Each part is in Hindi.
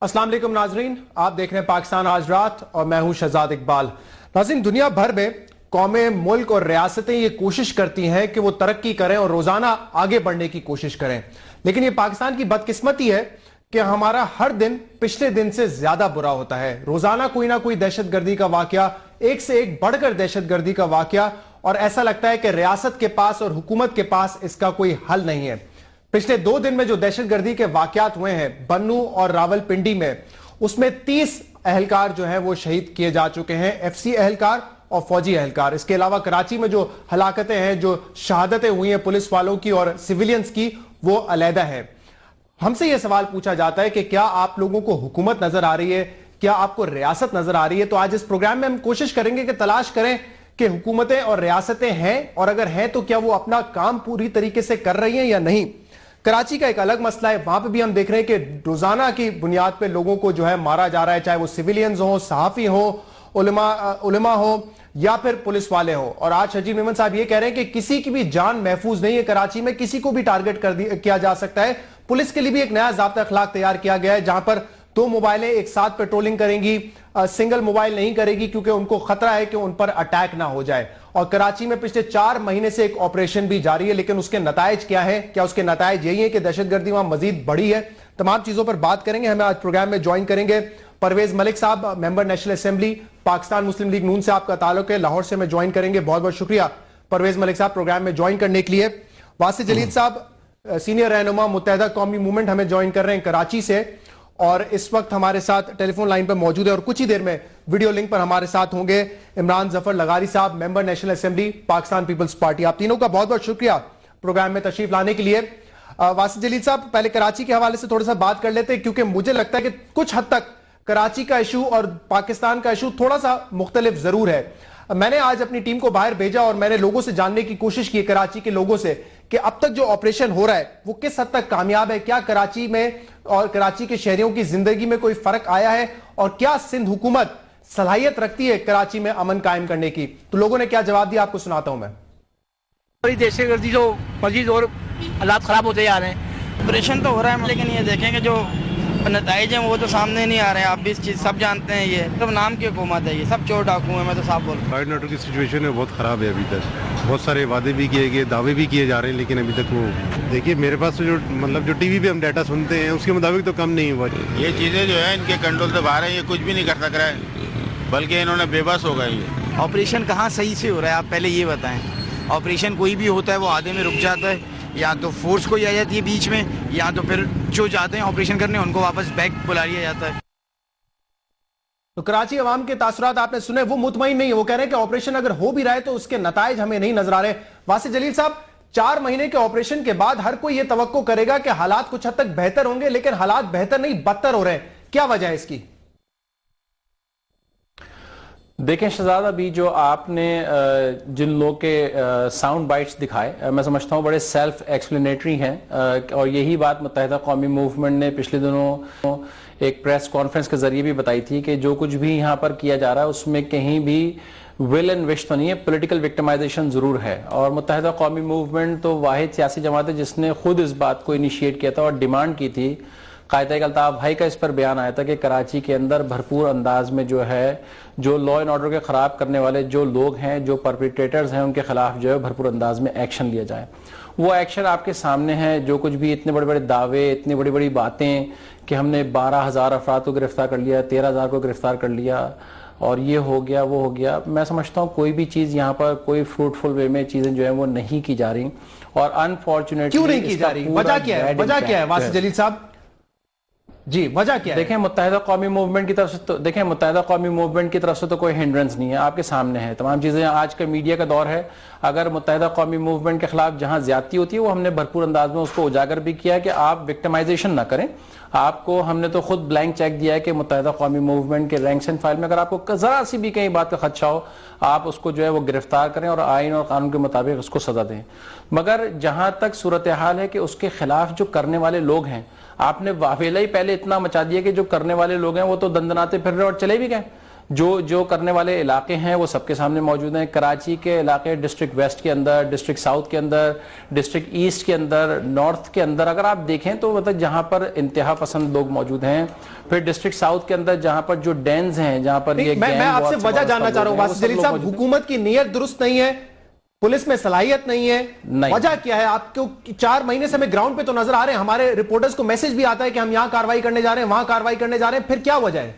अस्सलाम वालेकुम नाजरीन, आप देख रहे हैं पाकिस्तान आज रात और मैं हूं शहजाद इकबाल। नाजरीन, दुनिया भर में कौमें, मुल्क और रियासतें ये कोशिश करती हैं कि वो तरक्की करें और रोजाना आगे बढ़ने की कोशिश करें, लेकिन ये पाकिस्तान की बदकिस्मती है कि हमारा हर दिन पिछले दिन से ज्यादा बुरा होता है। रोजाना कोई ना कोई दहशतगर्दी का वाकया, एक से एक बढ़कर दहशतगर्दी का वाकया, और ऐसा लगता है कि रियासत के पास और हुकूमत के पास इसका कोई हल नहीं है। पिछले 2 दिन में जो दहशतगर्दी के वाकयात हुए हैं बन्नू और रावलपिंडी में, उसमें 30 अहलकार जो हैं वो शहीद किए जा चुके हैं, एफसी अहलकार और फौजी अहलकार। इसके अलावा कराची में जो हलाकतें हैं, जो शहादतें हुई हैं पुलिस वालों की और सिविलियंस की, वो अलहदा है। हमसे यह सवाल पूछा जाता है कि क्या आप लोगों को हुकूमत नजर आ रही है, क्या आपको रियासत नजर आ रही है? तो आज इस प्रोग्राम में हम कोशिश करेंगे कि तलाश करें कि हुकूमतें और रियासतें हैं, और अगर हैं तो क्या वो अपना काम पूरी तरीके से कर रही हैं या नहीं। कराची का एक अलग मसला है, वहां पे भी हम देख रहे हैं कि रोजाना की बुनियाद पे लोगों को जो है मारा जा रहा है, चाहे वो सिविलियंस हो, सहाफी हो, उलमा हो या फिर पुलिस वाले हो। और आज शजीब मेमन साहब ये कह रहे हैं कि किसी की भी जान महफूज नहीं है कराची में, किसी को भी टारगेट किया जा सकता है। पुलिस के लिए भी एक नया ज़ाब्ता अखलाक तैयार किया गया है, जहां पर 2 मोबाइलें एक साथ पेट्रोलिंग करेंगी, सिंगल मोबाइल नहीं करेगी, क्योंकि उनको खतरा है कि उन पर अटैक ना हो जाए। और कराची में पिछले 4 महीने से एक ऑपरेशन भी जारी है, लेकिन उसके नतायज क्या है? क्या उसके नतायज यही है कि दहशतगर्दी वहां मजीद बढ़ी है? तमाम चीजों पर बात करेंगे। हमें आज प्रोग्राम में ज्वाइन करेंगे परवेज मलिक साहब, मेंबर नेशनल असेंबली, पाकिस्तान मुस्लिम लीग नून से आपका ताल्लुक है, लाहौर से हमें ज्वाइन करेंगे। बहुत बहुत शुक्रिया परवेज मलिक साहब प्रोग्राम में ज्वाइन करने के लिए। वासिफ जलील साहब, सीनियर रहनुमा मुत्तहिदा कौमी मूवमेंट, हमें ज्वाइन कर रहे हैं कराची से, और इस वक्त हमारे साथ टेलीफोन लाइन पर मौजूद है, और कुछ ही देर में वीडियो लिंक पर हमारे साथ होंगे इमरान जफर लगारी साहब, member national assembly, Pakistan People's Party. आप तीनों का बहुत बहुत शुक्रिया प्रोग्राम में तशरीफ लाने के लिए। वासिफ जलील साहब, पहले कराची के हवाले से थोड़ा सा बात कर लेते हैं, क्योंकि मुझे लगता है कि कुछ हद तक कराची का इशू और पाकिस्तान का इशू थोड़ा सा मुख्तलिफ जरूर है। मैंने आज अपनी टीम को बाहर भेजा और मैंने लोगों से जानने की कोशिश की, कराची के लोगों से, कि अब तक जो ऑपरेशन हो रहा है वो किस हद तक कामयाब है। क्या कराची में और कराची के शहरियों की जिंदगी में कोई फर्क आया है, और क्या सिंध हुकूमत सलाहियत रखती है कराची में अमन कायम करने की? तो लोगों ने क्या जवाब दिया, आपको सुनाता हूं मैं। दहशतगर्दी जो मजीद और हालात खराब होते जा रहे हैं। ऑपरेशन तो हो रहा है, लेकिन ये देखेंगे जो नताइज हैं वो तो सामने नहीं आ रहे हैं। आप भी इस चीज सब जानते हैं, ये सब नाम की हुकूमत है, ये सब चोर डाकू हैं। मैं तो साफ बोल रहा हूं, लॉ एंड ऑर्डर की सिचुएशन है बहुत ख़राब है। अभी तक बहुत सारे वादे भी किए गए, दावे भी किए जा रहे हैं, लेकिन अभी तक वो, देखिए मेरे पास तो जो टीवी पे हम डाटा सुनते हैं उसके मुताबिक तो कम नहीं हुआ। ये चीज़ें जो है इनके कंट्रोल से बाहर है, ये कुछ भी नहीं कर सक रहा है, बल्कि इन्होंने बेबस हो गए। ये ऑपरेशन कहाँ सही से हो रहा है, आप पहले ये बताएं। ऑपरेशन कोई भी होता है वो आधे में रुक जाता है, या तो फोर्स कोई आ जाती है बीच में, या तो फिर जो जाते हैं ऑपरेशन करने उनको वापस बैक बुला लिया जाता है। तो कराची अवाम के तासुरात आपने सुने, वो मुतमईन नहीं है, वो कह रहे हैं कि ऑपरेशन अगर हो भी रहा है तो उसके नताइज हमें नहीं नजर आ रहे। वासिफ जलील साहब, 4 महीने के ऑपरेशन के बाद हर कोई ये तवक्को करेगा कि हालात कुछ हद तक बेहतर होंगे, लेकिन हालात बेहतर नहीं बदतर हो रहे हैं। क्या वजह है इसकी? देखें शहजाद, अभी जो आपने जिन लोग के साउंड बाइट्स दिखाए, मैं समझता हूँ बड़े सेल्फ एक्सप्लेनेटरी हैं, और यही बात मुत्तहिदा कौमी मूवमेंट ने पिछले दिनों एक प्रेस कॉन्फ्रेंस के जरिए भी बताई थी कि जो कुछ भी यहाँ पर किया जा रहा है उसमें कहीं भी विल एंड विश तो नहीं है, पॉलिटिकल विक्टिमाइजेशन जरूर है। और मुत्तहिदा कौमी मूवमेंट तो वाहिद सियासी जमात है जिसने खुद इस बात को इनिशिएट किया था और डिमांड की थी। कायदे अल्ताफ भाई का इस पर बयान आया था कि कराची के अंदर भरपूर अंदाज में जो है, जो लॉ एंड ऑर्डर के खराब करने वाले जो लोग हैं, जो परपिट्रेटर्स हैं, उनके खिलाफ जो है भरपूर अंदाज में एक्शन लिया जाए। वो एक्शन आपके सामने है। जो कुछ भी इतने बड़े बड़े दावे, इतनी बड़ी बड़ी बातें कि हमने 12,000 अफराद को गिरफ्तार कर लिया, 13,000 को गिरफ्तार कर लिया, और ये हो गया वो हो गया, मैं समझता हूँ कोई भी चीज़ यहाँ पर कोई फ्रूटफुल वे में चीज़ें जो है वो नहीं की जा रही। और अनफॉर्चुनेटली क्यों नहीं की जा रही? वजह क्या है? वजह क्या है वासिफ जलील साहब जी, वजह क्या है? देखें मुत्तहिदा कौमी मूवमेंट की तरफ से तो, देखें मुत्तहिदा कौमी मूवमेंट की तरफ से तो कोई हिंड्रेंस नहीं है, आपके सामने है तमाम चीजें। आज का मीडिया का दौर है, अगर मुत्तहिदा कौमी मूवमेंट के खिलाफ जहां ज्यादती होती है वो हमने भरपूर अंदाज में उसको उजागर भी किया है कि आप विक्टिमाइजेशन ना करें। आपको हमने तो खुद ब्लैंक चेक दिया है कि मुत्तहिदा कौमी मूवमेंट के रैंक्स एंड फाइल में अगर आपको जरा सी भी कहीं बात का खदशा हो, आप उसको जो है वो गिरफ्तार करें और आइन और कानून के मुताबिक उसको सजा दें। मगर जहां तक सूरत हाल है कि उसके खिलाफ जो करने वाले लोग हैं, आपने वावेला ही पहले इतना मचा दिया कि जो करने वाले लोग हैं वो तो दंदनाते फिर रहे और चले भी गए। जो करने वाले इलाके हैं वो सबके सामने मौजूद हैं। कराची के इलाके डिस्ट्रिक्ट वेस्ट के अंदर, डिस्ट्रिक्ट साउथ के अंदर, डिस्ट्रिक्ट ईस्ट के अंदर, नॉर्थ के अंदर अगर आप देखें तो मतलब जहां पर इंतहा पसंद लोग मौजूद हैं। फिर डिस्ट्रिक्ट साउथ के अंदर जहां पर जो डेंस हैं, जहां पर ये मैं आपसे वजह जानना चाह रहा हूं वासिफ जलील साहब, हुकूमत की नीयत दुरुस्त नहीं है, पुलिस में सलाहियत नहीं है, वजह क्या है? आपको 4 महीने से हमें ग्राउंड पे तो नजर आ रहे हैं, हमारे रिपोर्टर्स को मैसेज भी आता है कि हम यहां कार्रवाई करने जा रहे हैं, वहां कार्रवाई करने जा रहे हैं, फिर क्या वजह है?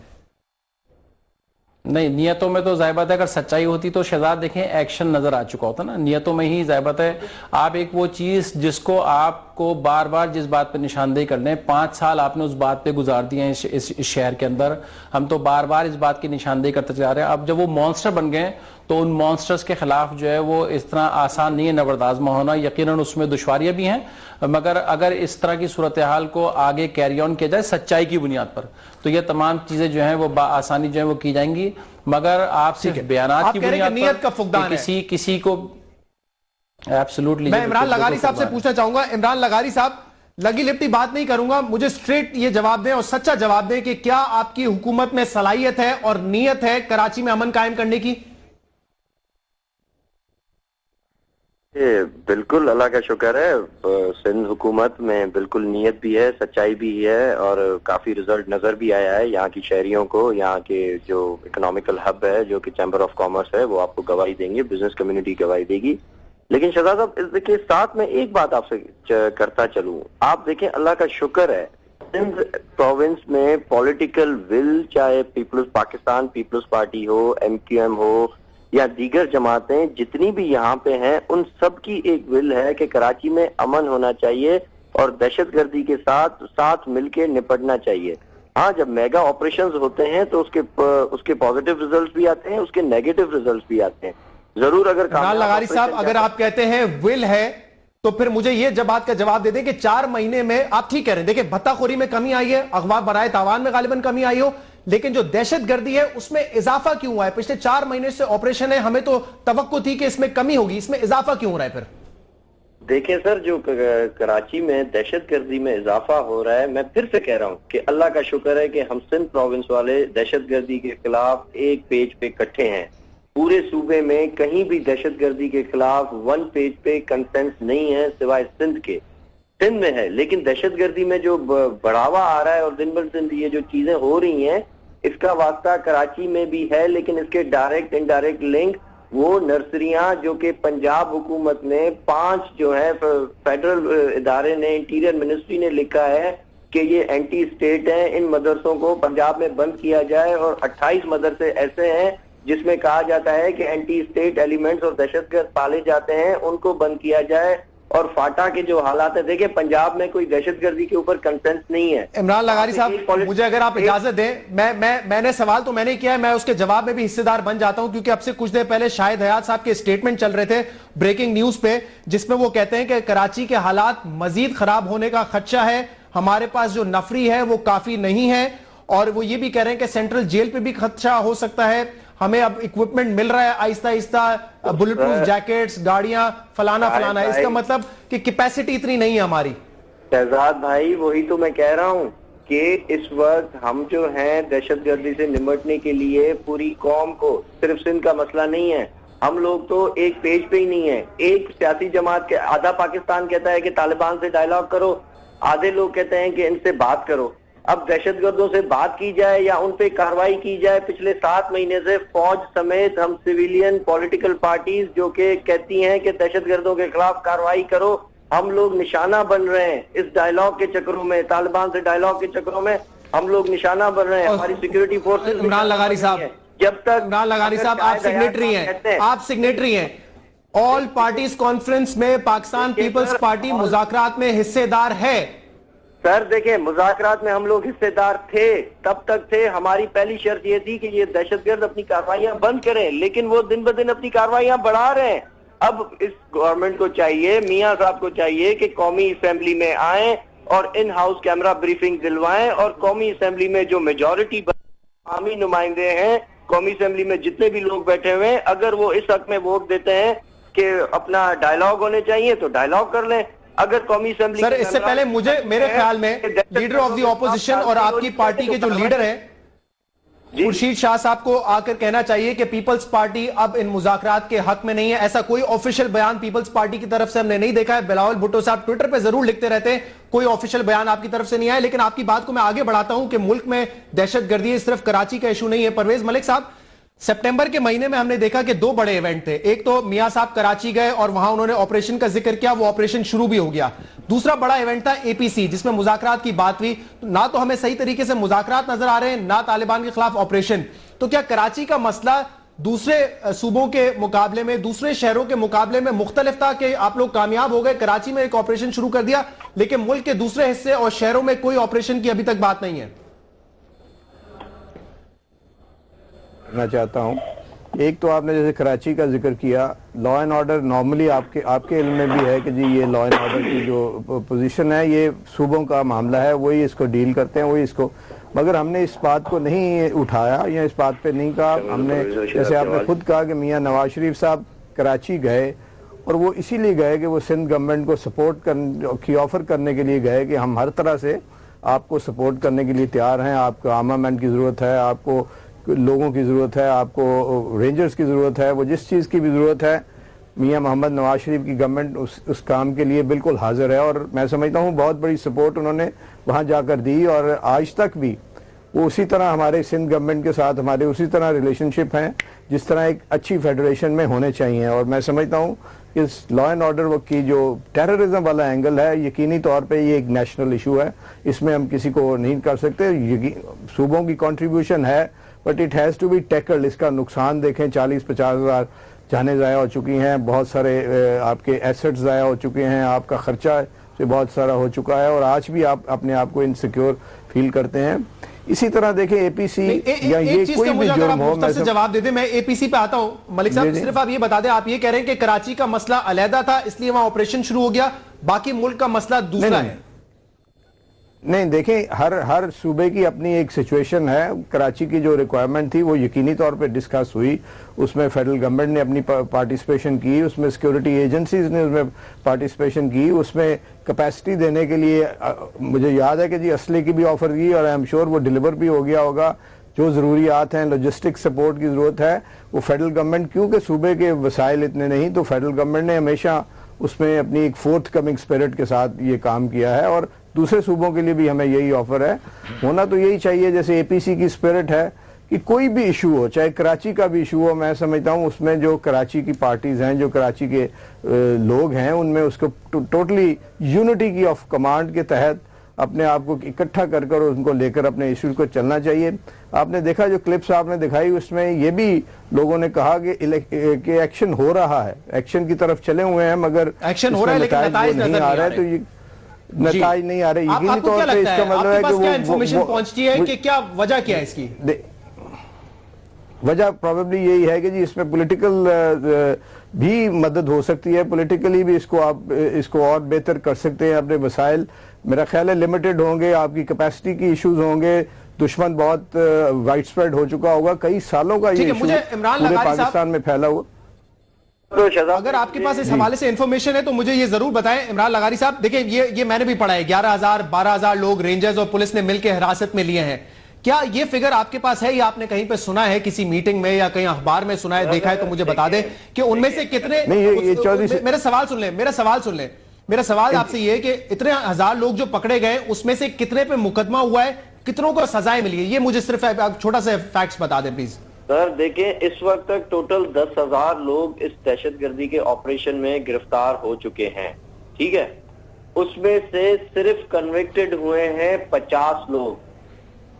नहीं, नियतों में तो जाहिर बात है अगर सच्चाई होती तो शहजाद देखें एक्शन नजर आ चुका होता ना। नियतों में ही जाहिर बात है आप एक वो चीज जिसको आपको बार बार जिस बात पे निशानदेही कर रहे हैं, 5 साल आपने उस बात पे गुजार दिए हैं इस शहर के अंदर, हम तो बार बार इस बात की निशानदेही करते जा रहे हैं। अब जब वो मॉन्स्टर बन गए तो उन मॉन्स्टर्स के खिलाफ जो है वो इस तरह आसान नहीं है नबरदाश्त होना। यकीनन उसमें दुश्वारियां भी हैं, मगर अगर इस तरह की सूरत हाल को आगे कैरी ऑन किया जाए सच्चाई की बुनियाद पर तो ये तमाम चीजें जो हैं वो आसानी जो है वो की जाएंगी। मगर आप सिर्फ बयानात की बुनियाद पर किसी को एब्सोल्युटली। मैं इमरान लगारी साहब से पूछना चाहूंगा, इमरान लगारी साहब, लगी लिपटी बात नहीं करूंगा, मुझे स्ट्रेट ये जवाब दें और सच्चा जवाब दें कि क्या आपकी हुकूमत में सलाहियत है और नीयत है कराची में अमन कायम करने की? बिल्कुल, अल्लाह का शुक्र है, सिंध हुकूमत में बिल्कुल नीयत भी है, सच्चाई भी है और काफी रिजल्ट नजर भी आया है। यहाँ की शहरियों को, यहाँ के जो इकोनॉमिकल हब है जो कि चैम्बर ऑफ कॉमर्स है, वो आपको गवाही देंगे, बिजनेस कम्युनिटी गवाही देगी। लेकिन शहजाद साहब, इसके साथ में एक बात आपसे करता चलूं, आप देखें अल्लाह का शुक्र है सिंध प्रोविंस में पॉलिटिकल विल, चाहे पीपल्स पाकिस्तान पीपल्स पार्टी हो, MQM हो या दीगर जमातें जितनी भी यहाँ पे हैं, उन सब की एक विल है कि कराची में अमन होना चाहिए और दहशतगर्दी के साथ मिलके निपटना चाहिए। हाँ, जब मेगा ऑपरेशंस होते हैं तो उसके पॉजिटिव रिजल्ट्स भी आते हैं, उसके नेगेटिव रिजल्ट्स भी आते हैं। जरूर अगर लगारी साहब, अगर आप कहते हैं विल है तो फिर मुझे ये बात का जवाब दे दें कि 4 महीने में आप ठीक कह रहे हैं, देखिए भत्ताखोरी में कमी आई है, अगवा बराए तावान में गालिबन कमी आई हो, लेकिन जो दहशतगर्दी है उसमें इजाफा क्यों हुआ है? पिछले 4 महीने से ऑपरेशन है, हमें तो तवक्को थी कि इसमें कमी होगी, इसमें इजाफा क्यों हो रहा है फिर? देखें सर, जो कराची में दहशतगर्दी में इजाफा हो रहा है, मैं फिर से कह रहा हूं कि अल्लाह का शुक्र है कि हम सिंध प्रोविंस वाले दहशतगर्दी के खिलाफ एक पेज पे इकट्ठे हैं। पूरे सूबे में कहीं भी दहशतगर्दी के खिलाफ 1 पेज पे कंसेंस नहीं है सिवाय सिंध के। सिंध में है, लेकिन दहशतगर्दी में जो बढ़ावा आ रहा है और दिन ब दिन ये जो चीजें हो रही हैं, इसका वास्ता कराची में भी है, लेकिन इसके डायरेक्ट इनडायरेक्ट लिंक वो नर्सरियां जो कि पंजाब हुकूमत ने 5 जो है फेडरल इदारे ने, इंटीरियर मिनिस्ट्री ने लिखा है कि ये एंटी स्टेट हैं, इन मदरसों को पंजाब में बंद किया जाए। और 28 मदरसे ऐसे हैं जिसमें कहा जाता है कि एंटी स्टेट एलिमेंट्स और दहशतगर्द पाले जाते हैं, उनको बंद किया जाए। और फाटा के जो हालात है, देखिए पंजाब में कोई दहशतगर्दी के ऊपर कंसेंस नहीं है। इमरान लगारी साहब, मुझे अगर आप इजाजत दें, मैंने सवाल तो मैंने किया है, मैं उसके जवाब में भी हिस्सेदार बन जाता हूं, क्योंकि अब से कुछ देर पहले शाहिद हयात साहब के स्टेटमेंट चल रहे थे ब्रेकिंग न्यूज पे, जिसमें वो कहते हैं कि कराची के हालात मजीद खराब होने का खदशा है, हमारे पास जो नफरी है वो काफी नहीं है, और वो ये भी कह रहे हैं कि सेंट्रल जेल पे भी खदशा हो सकता है, हमें अब इक्विपमेंट मिल रहा है Aahista Aahista, bullet proof jackets, गाड़ियां, फलाना फलाना। इसका मतलब कि कैपेसिटी इतनी नहीं है हमारी। शहजाद भाई, वही तो मैं कह रहा हूं कि इस वक्त हम जो हैं दहशतगर्दी से निपटने के लिए पूरी कौम को, सिर्फ सिंध का मसला नहीं है, हम लोग तो एक पेज पे ही नहीं है। एक सियासी जमात के आधा पाकिस्तान कहता है कि तालिबान से डायलॉग करो, आधे लोग कहते हैं कि इनसे बात करो। अब दहशतगर्दों से बात की जाए या उन पे कार्रवाई की जाए, पिछले 7 महीने से फौज समेत हम सिविलियन पॉलिटिकल पार्टीज जो कि कहती हैं कि दहशतगर्दों के खिलाफ कार्रवाई करो, हम लोग निशाना बन रहे हैं इस डायलॉग के चक्करों में, तालिबान से डायलॉग के चक्करों में हम लोग निशाना बन रहे हैं। हमारी सिक्योरिटी फोर्सेज, इमरान लगारी साहब, जब तक इमरान लगारी साहब आप सिग्नेटरी हैं, आप सिग्नेटरी हैं ऑल पार्टीज कॉन्फ्रेंस में, पाकिस्तान पीपल्स पार्टी मुज़ाकरात में हिस्सेदार है। सर देखिए, मुज़ाकरात में हम लोग हिस्सेदार थे, तब तक थे। हमारी पहली शर्त ये थी कि ये दहशतगर्द अपनी कार्रवाइयां बंद करें, लेकिन वो दिन ब दिन अपनी कार्रवाइयां बढ़ा रहे हैं। अब इस गवर्नमेंट को चाहिए, मियां साहब को चाहिए कि कौमी असेंबली में आए और इन हाउस कैमरा ब्रीफिंग दिलवाएं, और कौमी असेंबली में जो मेजॉरिटी आमी नुमाइंदे हैं, कौमी असेंबली में जितने भी लोग बैठे हुए हैं, अगर वो इस हक में वोट देते हैं कि अपना डायलॉग होने चाहिए तो डायलॉग कर लें। अगर कौमी असेंबली, सर इससे पहले मुझे, मेरे ख्याल में लीडर ऑफ द ऑपोजिशन और आपकी पार्टी के जो लीडर हैं, खुर्शीद शाह साहब को आकर कहना चाहिए कि पीपल्स पार्टी अब इन मुज़ाकरात के हक में नहीं है। ऐसा कोई ऑफिशियल बयान पीपल्स पार्टी की तरफ से हमने नहीं देखा है। बिलावल भुट्टो साहब ट्विटर पे जरूर लिखते रहते हैं, कोई ऑफिशियल बयान आपकी तरफ से नहीं आया। लेकिन आपकी बात को मैं आगे बढ़ाता हूं कि मुल्क में दहशतगर्दी सिर्फ कराची का इशू नहीं है। परवेज मलिक साहब, सितंबर के महीने में हमने देखा कि दो बड़े इवेंट थे। एक तो मियां साहब कराची गए और वहां उन्होंने ऑपरेशन का जिक्र किया, वो ऑपरेशन शुरू भी हो गया। दूसरा बड़ा इवेंट था एपीसी, जिसमें मुज़ाकरात की बात हुई। ना तो हमें सही तरीके से मुज़ाकरात नजर आ रहे हैं, ना तालिबान के खिलाफ ऑपरेशन। तो क्या कराची का मसला दूसरे सूबों के मुकाबले में, दूसरे शहरों के मुकाबले में मुख्तलिफ था कि आप लोग कामयाब हो गए, कराची में एक ऑपरेशन शुरू कर दिया, लेकिन मुल्क के दूसरे हिस्से और शहरों में कोई ऑपरेशन की अभी तक बात नहीं है? करना चाहता हूं, एक तो आपने जैसे कराची का जिक्र किया, लॉ एंड ऑर्डर नॉर्मली आपके इल्म में भी है कि जी ये लॉ एंड ऑर्डर की जो पोजीशन है ये सूबों का मामला है, वही इसको डील करते हैं, वही इसको, मगर हमने इस बात को नहीं उठाया या इस बात पे नहीं कहा। हमने जैसे आपने खुद कहा कि मियां नवाज शरीफ साहब कराची गए और वो इसीलिए गए कि वो सिंध गवर्नमेंट को सपोर्ट की ऑफर करने के लिए गए कि हम हर तरह से आपको सपोर्ट करने के लिए तैयार हैं, आपको आर्मामेंट की जरूरत है, आपको लोगों की जरूरत है, आपको रेंजर्स की जरूरत है, वो जिस चीज़ की भी जरूरत है मियां मोहम्मद नवाज शरीफ की गवर्नमेंट उस काम के लिए बिल्कुल हाजिर है। और मैं समझता हूँ बहुत बड़ी सपोर्ट उन्होंने वहाँ जाकर दी और आज तक भी वो उसी तरह हमारे सिंध गवर्नमेंट के साथ हमारे उसी तरह रिलेशनशिप हैं जिस तरह एक अच्छी फेडरेशन में होने चाहिए। और मैं समझता हूँ इस लॉ एंड ऑर्डर की जो टेररिज्म वाला एंगल है, यकीनी तौर पे ये एक नेशनल इशू है, इसमें हम किसी को नहीं कर सकते। सूबों की कंट्रीब्यूशन है but it has to be tackled. इसका नुकसान देखें, 40-50 हज़ार जानें ज़ाया हो चुकी हैं, बहुत सारे आपके एसेट्स ज़ाया हो चुके हैं, आपका खर्चा से बहुत सारा हो चुका है और आज भी आप अपने आप को इनसिक्योर फील करते हैं। इसी तरह देखें एपीसी या ये कोई भी जुर्म हो, मैं जवाब दे दें, मैं एपीसी पे आता हूं। मलिक साहब सिर्फ आप ये बता दें, आप ये कह रहे हैं कि कराची का मसला अलहदा था इसलिए वहां ऑपरेशन शुरू हो गया, बाकी मुल्क का मसला दूसरा है? नहीं, देखें हर सूबे की अपनी एक सिचुएशन है। कराची की जो रिक्वायरमेंट थी वो यकीनी तौर पे डिस्कस हुई, उसमें फेडरल गवर्नमेंट ने अपनी पार्टिसिपेशन की, उसमें सिक्योरिटी एजेंसीज ने उसमें पार्टिसिपेशन की, उसमें कैपेसिटी देने के लिए मुझे याद है कि जी असले की भी ऑफर की और आई एम श्योर वो डिलीवर भी हो गया होगा। जो ज़रूरियात हैं, लॉजिस्टिक सपोर्ट की ज़रूरत है, वो फेडरल गवर्नमेंट, क्योंकि सूबे के वसाइल इतने नहीं, तो फेडरल गवर्नमेंट ने हमेशा उसमें अपनी एक फोर्थ कमिंग स्पिरिट के साथ ये काम किया है और दूसरे सूबों के लिए भी हमें यही ऑफर है। होना तो यही चाहिए, जैसे एपीसी की स्पिरिट है कि कोई भी इशू हो, चाहे कराची का भी इशू हो, मैं समझता हूँ उसमें जो कराची की पार्टीज हैं, जो कराची के लोग हैं, उनमें उसको टोटली यूनिटी की ऑफ कमांड के तहत अपने आप को इकट्ठा कर कर उनको लेकर अपने इशू को चलना चाहिए। आपने देखा जो क्लिप्स आपने दिखाई उसमें ये भी लोगों ने कहा कि एक्शन हो रहा है, एक्शन की तरफ चले हुए हैं, मगर एक्शन हो रहा है लेकिन नताइज नहीं आ रहा है, तो ये नताइज नहीं आ रहे। यकीनी तौर पे इसका मतलब है कि वो इंफॉर्मेशन पहुंचती है कि क्या वजह क्या है इसकी? वजह प्रोबेबली यही है कि जी इसमें पॉलिटिकल भी मदद हो सकती है, पॉलिटिकली भी इसको और बेहतर कर सकते हैं। अपने वसाइल मेरा ख्याल है लिमिटेड होंगे, आपकी कैपेसिटी की इश्यूज होंगे, दुश्मन बहुत वाइड स्प्रेड हो चुका होगा, कई सालों का ये इशू पूरे पाकिस्तान में फैला हुआ। अगर आपके पास इस हवाले से इंफॉर्मेशन है तो मुझे ये जरूर बताएं इमरान लगारी साहब। देखिए ये मैंने भी पढ़ा है, 11,000 12,000 लोग रेंजर्स और पुलिस ने मिलकर हिरासत में लिए हैं। क्या ये फिगर आपके पास है या आपने कहीं पे सुना है, किसी मीटिंग में या कहीं अखबार में सुना है, देखा है? तो मुझे बता दें कि उनमें से कितने। मेरा सवाल सुन लें, मेरा सवाल आपसे ये है कि इतने हजार लोग जो पकड़े गए उसमें से कितने पे मुकदमा हुआ है, कितनों को सजाएं मिली है? ये मुझे सिर्फ आप छोटा सा फैक्ट्स बता दें प्लीज। सर देखें, इस वक्त तक टोटल 10,000 लोग इस दहशतगर्दी के ऑपरेशन में गिरफ्तार हो चुके हैं, ठीक है? उसमें से सिर्फ कन्विक्टेड हुए हैं 50 लोग।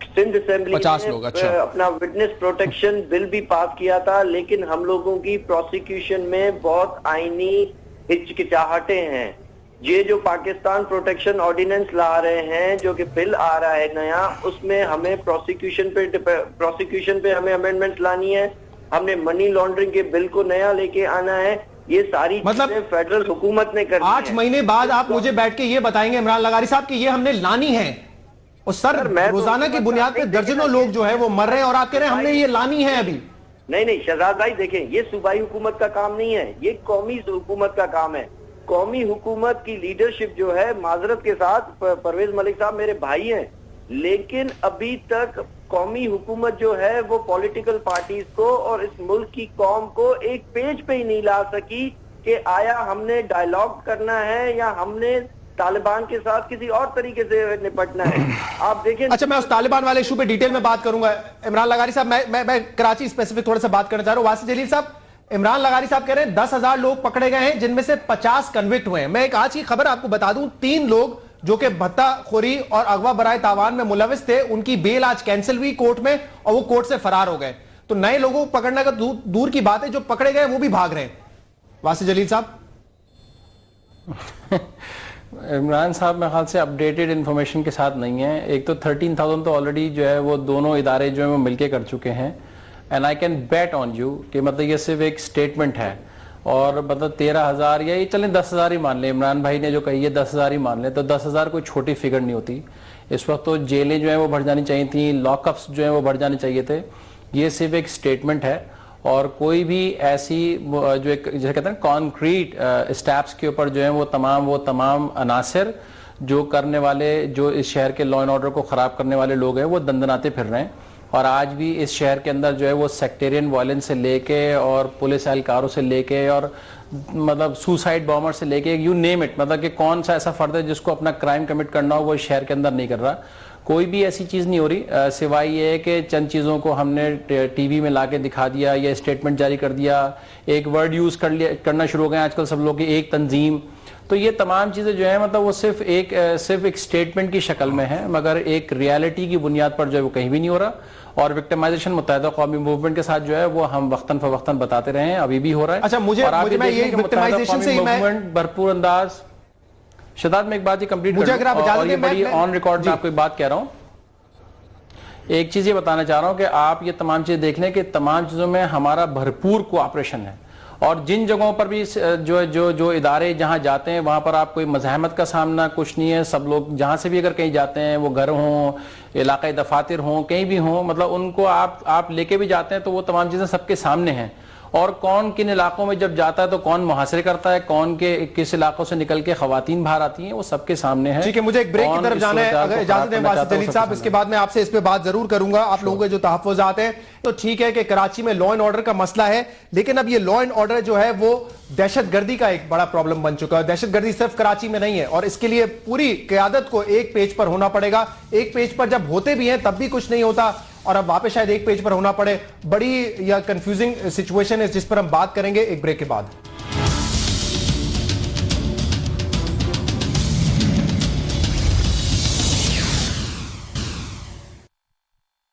सिंध असेंबली ने अच्छा। अपना विटनेस प्रोटेक्शन बिल भी पास किया था, लेकिन हम लोगों की प्रोसिक्यूशन में बहुत आईनी हिचकिचाहटें हैं। ये जो पाकिस्तान प्रोटेक्शन ऑर्डिनेंस ला रहे हैं, जो कि बिल आ रहा है नया, उसमें हमें प्रोसिक्यूशन पे हमें अमेंडमेंट लानी है, हमने मनी लॉन्ड्रिंग के बिल को नया लेके आना है। ये सारी चीजें फेडरल हुकूमत ने कर 8 महीने बाद आप मुझे बैठ के ये बताएंगे इमरान लगारी साहब कि ये हमने लानी है? और सर रोजाना की बुनियाद पे दर्जनों लोग जो है वो मर रहे हैं और आप कह रहे हैं हमने ये लानी है अभी। नहीं शहजाद भाई, देखें, ये सूबाई हुकूमत का काम नहीं है, ये कौमी हुकूमत का काम है। कौमी हुकूमत की लीडरशिप जो है, माजरत के साथ परवेज मलिक साहब मेरे भाई हैं, लेकिन अभी तक कौमी हुकूमत जो है वो पॉलिटिकल पार्टीज को और इस मुल्क की कौम को एक पेज पे ही नहीं ला सकी कि आया हमने डायलॉग करना है या हमने तालिबान के साथ किसी और तरीके से निपटना है। आप देखिए। अच्छा, मैं उस तालिबान वाले इशू पे डिटेल में बात करूंगा। इमरान लगारी साहब, मैं कराची स्पेसिफिक थोड़ा सा बात करना चाह रहा हूं। वासी जलील साहब, इमरान लगारी साहब कह रहे हैं 10,000 लोग पकड़े गए हैं जिनमें से 50 कन्विक्ट हुए हैं। मैं एक आज की खबर आपको बता दूं, 3 लोग जो कि भत्ताखोरी और अगवा बराए तावान में मुलविस थे, उनकी बेल आज कैंसिल हुई कोर्ट में और वो कोर्ट से फरार हो गए। तो नए लोगों को पकड़ने का दूर की बात है, जो पकड़े गए वो भी भाग रहे हैं। वासी जलील साहब। इमरान साहब मेरे ख्याल से अपडेटेड इंफॉर्मेशन के साथ नहीं है। एक तो 13,000 तो ऑलरेडी जो है वो दोनों इदारे जो है वो मिलके कर चुके हैं। And I can bet on you कि मतलब ये सिर्फ एक स्टेटमेंट है और मतलब 13,000 या ये चलें 10,000 ही मान लें, इमरान भाई ने जो कही है 10,000 ही मान लें, तो 10,000 कोई छोटी फिगर नहीं होती। इस वक्त तो जेलें जो है वो बढ़ जानी चाहिए थी, लॉकअप्स जो है वो बढ़ जाने चाहिए थे। ये सिर्फ एक स्टेटमेंट है और कोई भी ऐसी जो एक जैसे कहते हैं कॉन्क्रीट स्टेप्स के ऊपर जो है वो तमाम अनासर जो करने वाले, जो इस शहर के लॉ एंड ऑर्डर को ख़राब करने वाले लोग हैं वो दंदनाते फिर रहे हैं। और आज भी इस शहर के अंदर जो है वो सेक्टेरियन वायलेंस से लेके और पुलिस एहलकारों से लेके और मतलब सुसाइड बॉम्बर से लेके यू नेम इट, मतलब कि कौन सा ऐसा फर्द है जिसको अपना क्राइम कमिट करना हो वो इस शहर के अंदर नहीं कर रहा। कोई भी ऐसी चीज़ नहीं हो रही, सिवाय ये है कि चंद चीज़ों को हमने टीवी में लाके दिखा दिया या स्टेटमेंट जारी कर दिया, एक वर्ड यूज़ करना शुरू हो गए आजकल सब लोग, एक तंजीम। तो ये तमाम चीज़ें जो है मतलब वो सिर्फ एक स्टेटमेंट की शक्ल में है, मगर एक रियलिटी की बुनियाद पर जो है वो कहीं भी नहीं हो रहा। और विक्टिमाइजेशन मुत्तहिदा कौमी मूवमेंट के साथ जो है वो हम वक्तन फवक्तन बताते रहे हैं, अभी भी हो रहा है। अच्छा, मुझे मैं ये विक्टिमाइजेशन से मूवमेंट भरपूर अंदाज। शदाद में एक बात ही कंप्लीट मुझे अगर आप और ये बड़ी ऑन रिकॉर्ड में आपको एक बात कह रहा हूं, एक चीज ये बताना चाह रहा हूं कि आप ये तमाम चीजें देख लें कि तमाम चीजों में हमारा भरपूर कोऑपरेशन है। और जिन जगहों पर भी जो इदारे जहां जाते हैं वहां पर आप कोई मज़ाहमत का सामना कुछ नहीं है। सब लोग जहां से भी अगर कहीं जाते हैं, वो घर हों, इलाक़ाई दफातर हों, कहीं भी हों, मतलब उनको आप लेके भी जाते हैं तो वो तमाम चीजें सबके सामने हैं। और कौन किन इलाकों में जब जाता है तो कौन मुहासरे करता है, कौन के किस इलाकों से निकल के खवातीन बाहर आती हैं, वो सबके सामने है। ठीक है, मुझे एक ब्रेक की तरफ जाना है, अगर इजाजत दें वासिफ जलील साहब, इसके बाद मैं आपसे इस पे बात जरूर करूंगा। आप लोगों के जो तहफ़्फ़ुज़ात हैं, तो ठीक है कि कराची में लॉ एंड ऑर्डर का मसला है, लेकिन अब ये लॉ एंड ऑर्डर जो है वो दहशतगर्दी का एक बड़ा प्रॉब्लम बन चुका है। दहशतगर्दी सिर्फ कराची में नहीं है और इसके लिए पूरी क़यादत को एक पेज पर होना पड़ेगा। एक पेज पर जब होते भी हैं तब भी कुछ नहीं होता और अब वापस शायद एक पेज पर होना पड़े। बड़ी या कंफ्यूजिंग सिचुएशन है जिस पर हम बात करेंगे एक ब्रेक के बाद।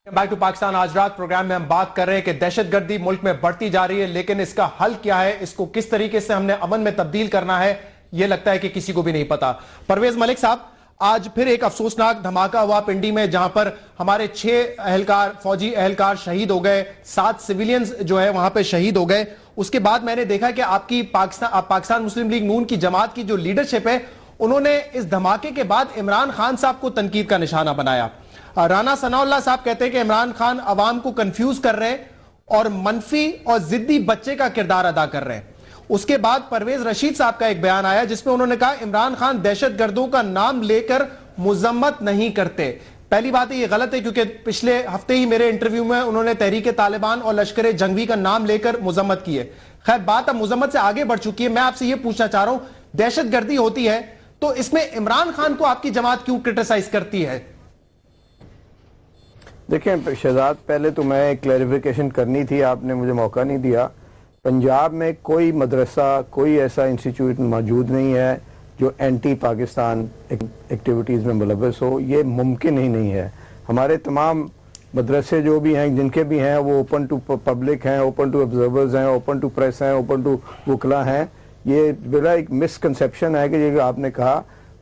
Back to Pakistan. आज रात प्रोग्राम में हम बात कर रहे हैं कि दहशतगर्दी मुल्क में बढ़ती जा रही है, लेकिन इसका हल क्या है, इसको किस तरीके से हमने अमन में तब्दील करना है, यह लगता है कि किसी को भी नहीं पता। परवेज मलिक साहब, आज फिर एक अफसोसनाक धमाका हुआ पिंडी में, जहां पर हमारे 6 फौजी एहलकार शहीद हो गए, 7 सिविलियंस जो है वहां पे शहीद हो गए। उसके बाद मैंने देखा कि आपकी पाकिस्तान मुस्लिम लीग नून की जमात की जो लीडरशिप है, उन्होंने इस धमाके के बाद इमरान खान साहब को तनकीद का निशाना बनाया। राना सनाउल्लाह साहब कहते हैं कि इमरान खान अवाम को कंफ्यूज कर रहे हैं और मनफी और जिद्दी बच्चे का किरदार अदा कर रहे हैं। उसके बाद परवेज रशीद साहब का एक बयान आया जिसमें उन्होंने कहा इमरान खान दहशतगर्दों का नाम लेकर मुजम्मत नहीं करते। पहली बात है, ये गलत है, क्योंकि पिछले हफ्ते ही मेरे इंटरव्यू में उन्होंने तहरीक तालिबान और लश्कर जंगवी का नाम लेकर मुजम्मत की है। खैर, बात अब मुजम्मत से आगे बढ़ चुकी है। मैं आपसे यह पूछना चाह रहा हूं, दहशतगर्दी होती है तो इसमें इमरान खान को आपकी जमात क्यों क्रिटिसाइज करती है? देखें शहजाद, पहले तो मैं एक क्लैरिफिकेशन करनी थी, आपने मुझे मौका नहीं दिया। पंजाब में कोई मदरसा, कोई ऐसा इंस्टीट्यूट मौजूद नहीं है जो एंटी पाकिस्तान एक्टिविटीज़ में मुलव्वस हो। ये मुमकिन ही नहीं है। हमारे तमाम मदरसे जो भी हैं, जिनके भी हैं, वो ओपन टू पब्लिक हैं, ओपन टू ऑब्जर्वर्स हैं, ओपन टू प्रेस हैं, ओपन टू वकला हैं। ये बड़ा एक मिसकंसेप्शन है कि ये आपने कहा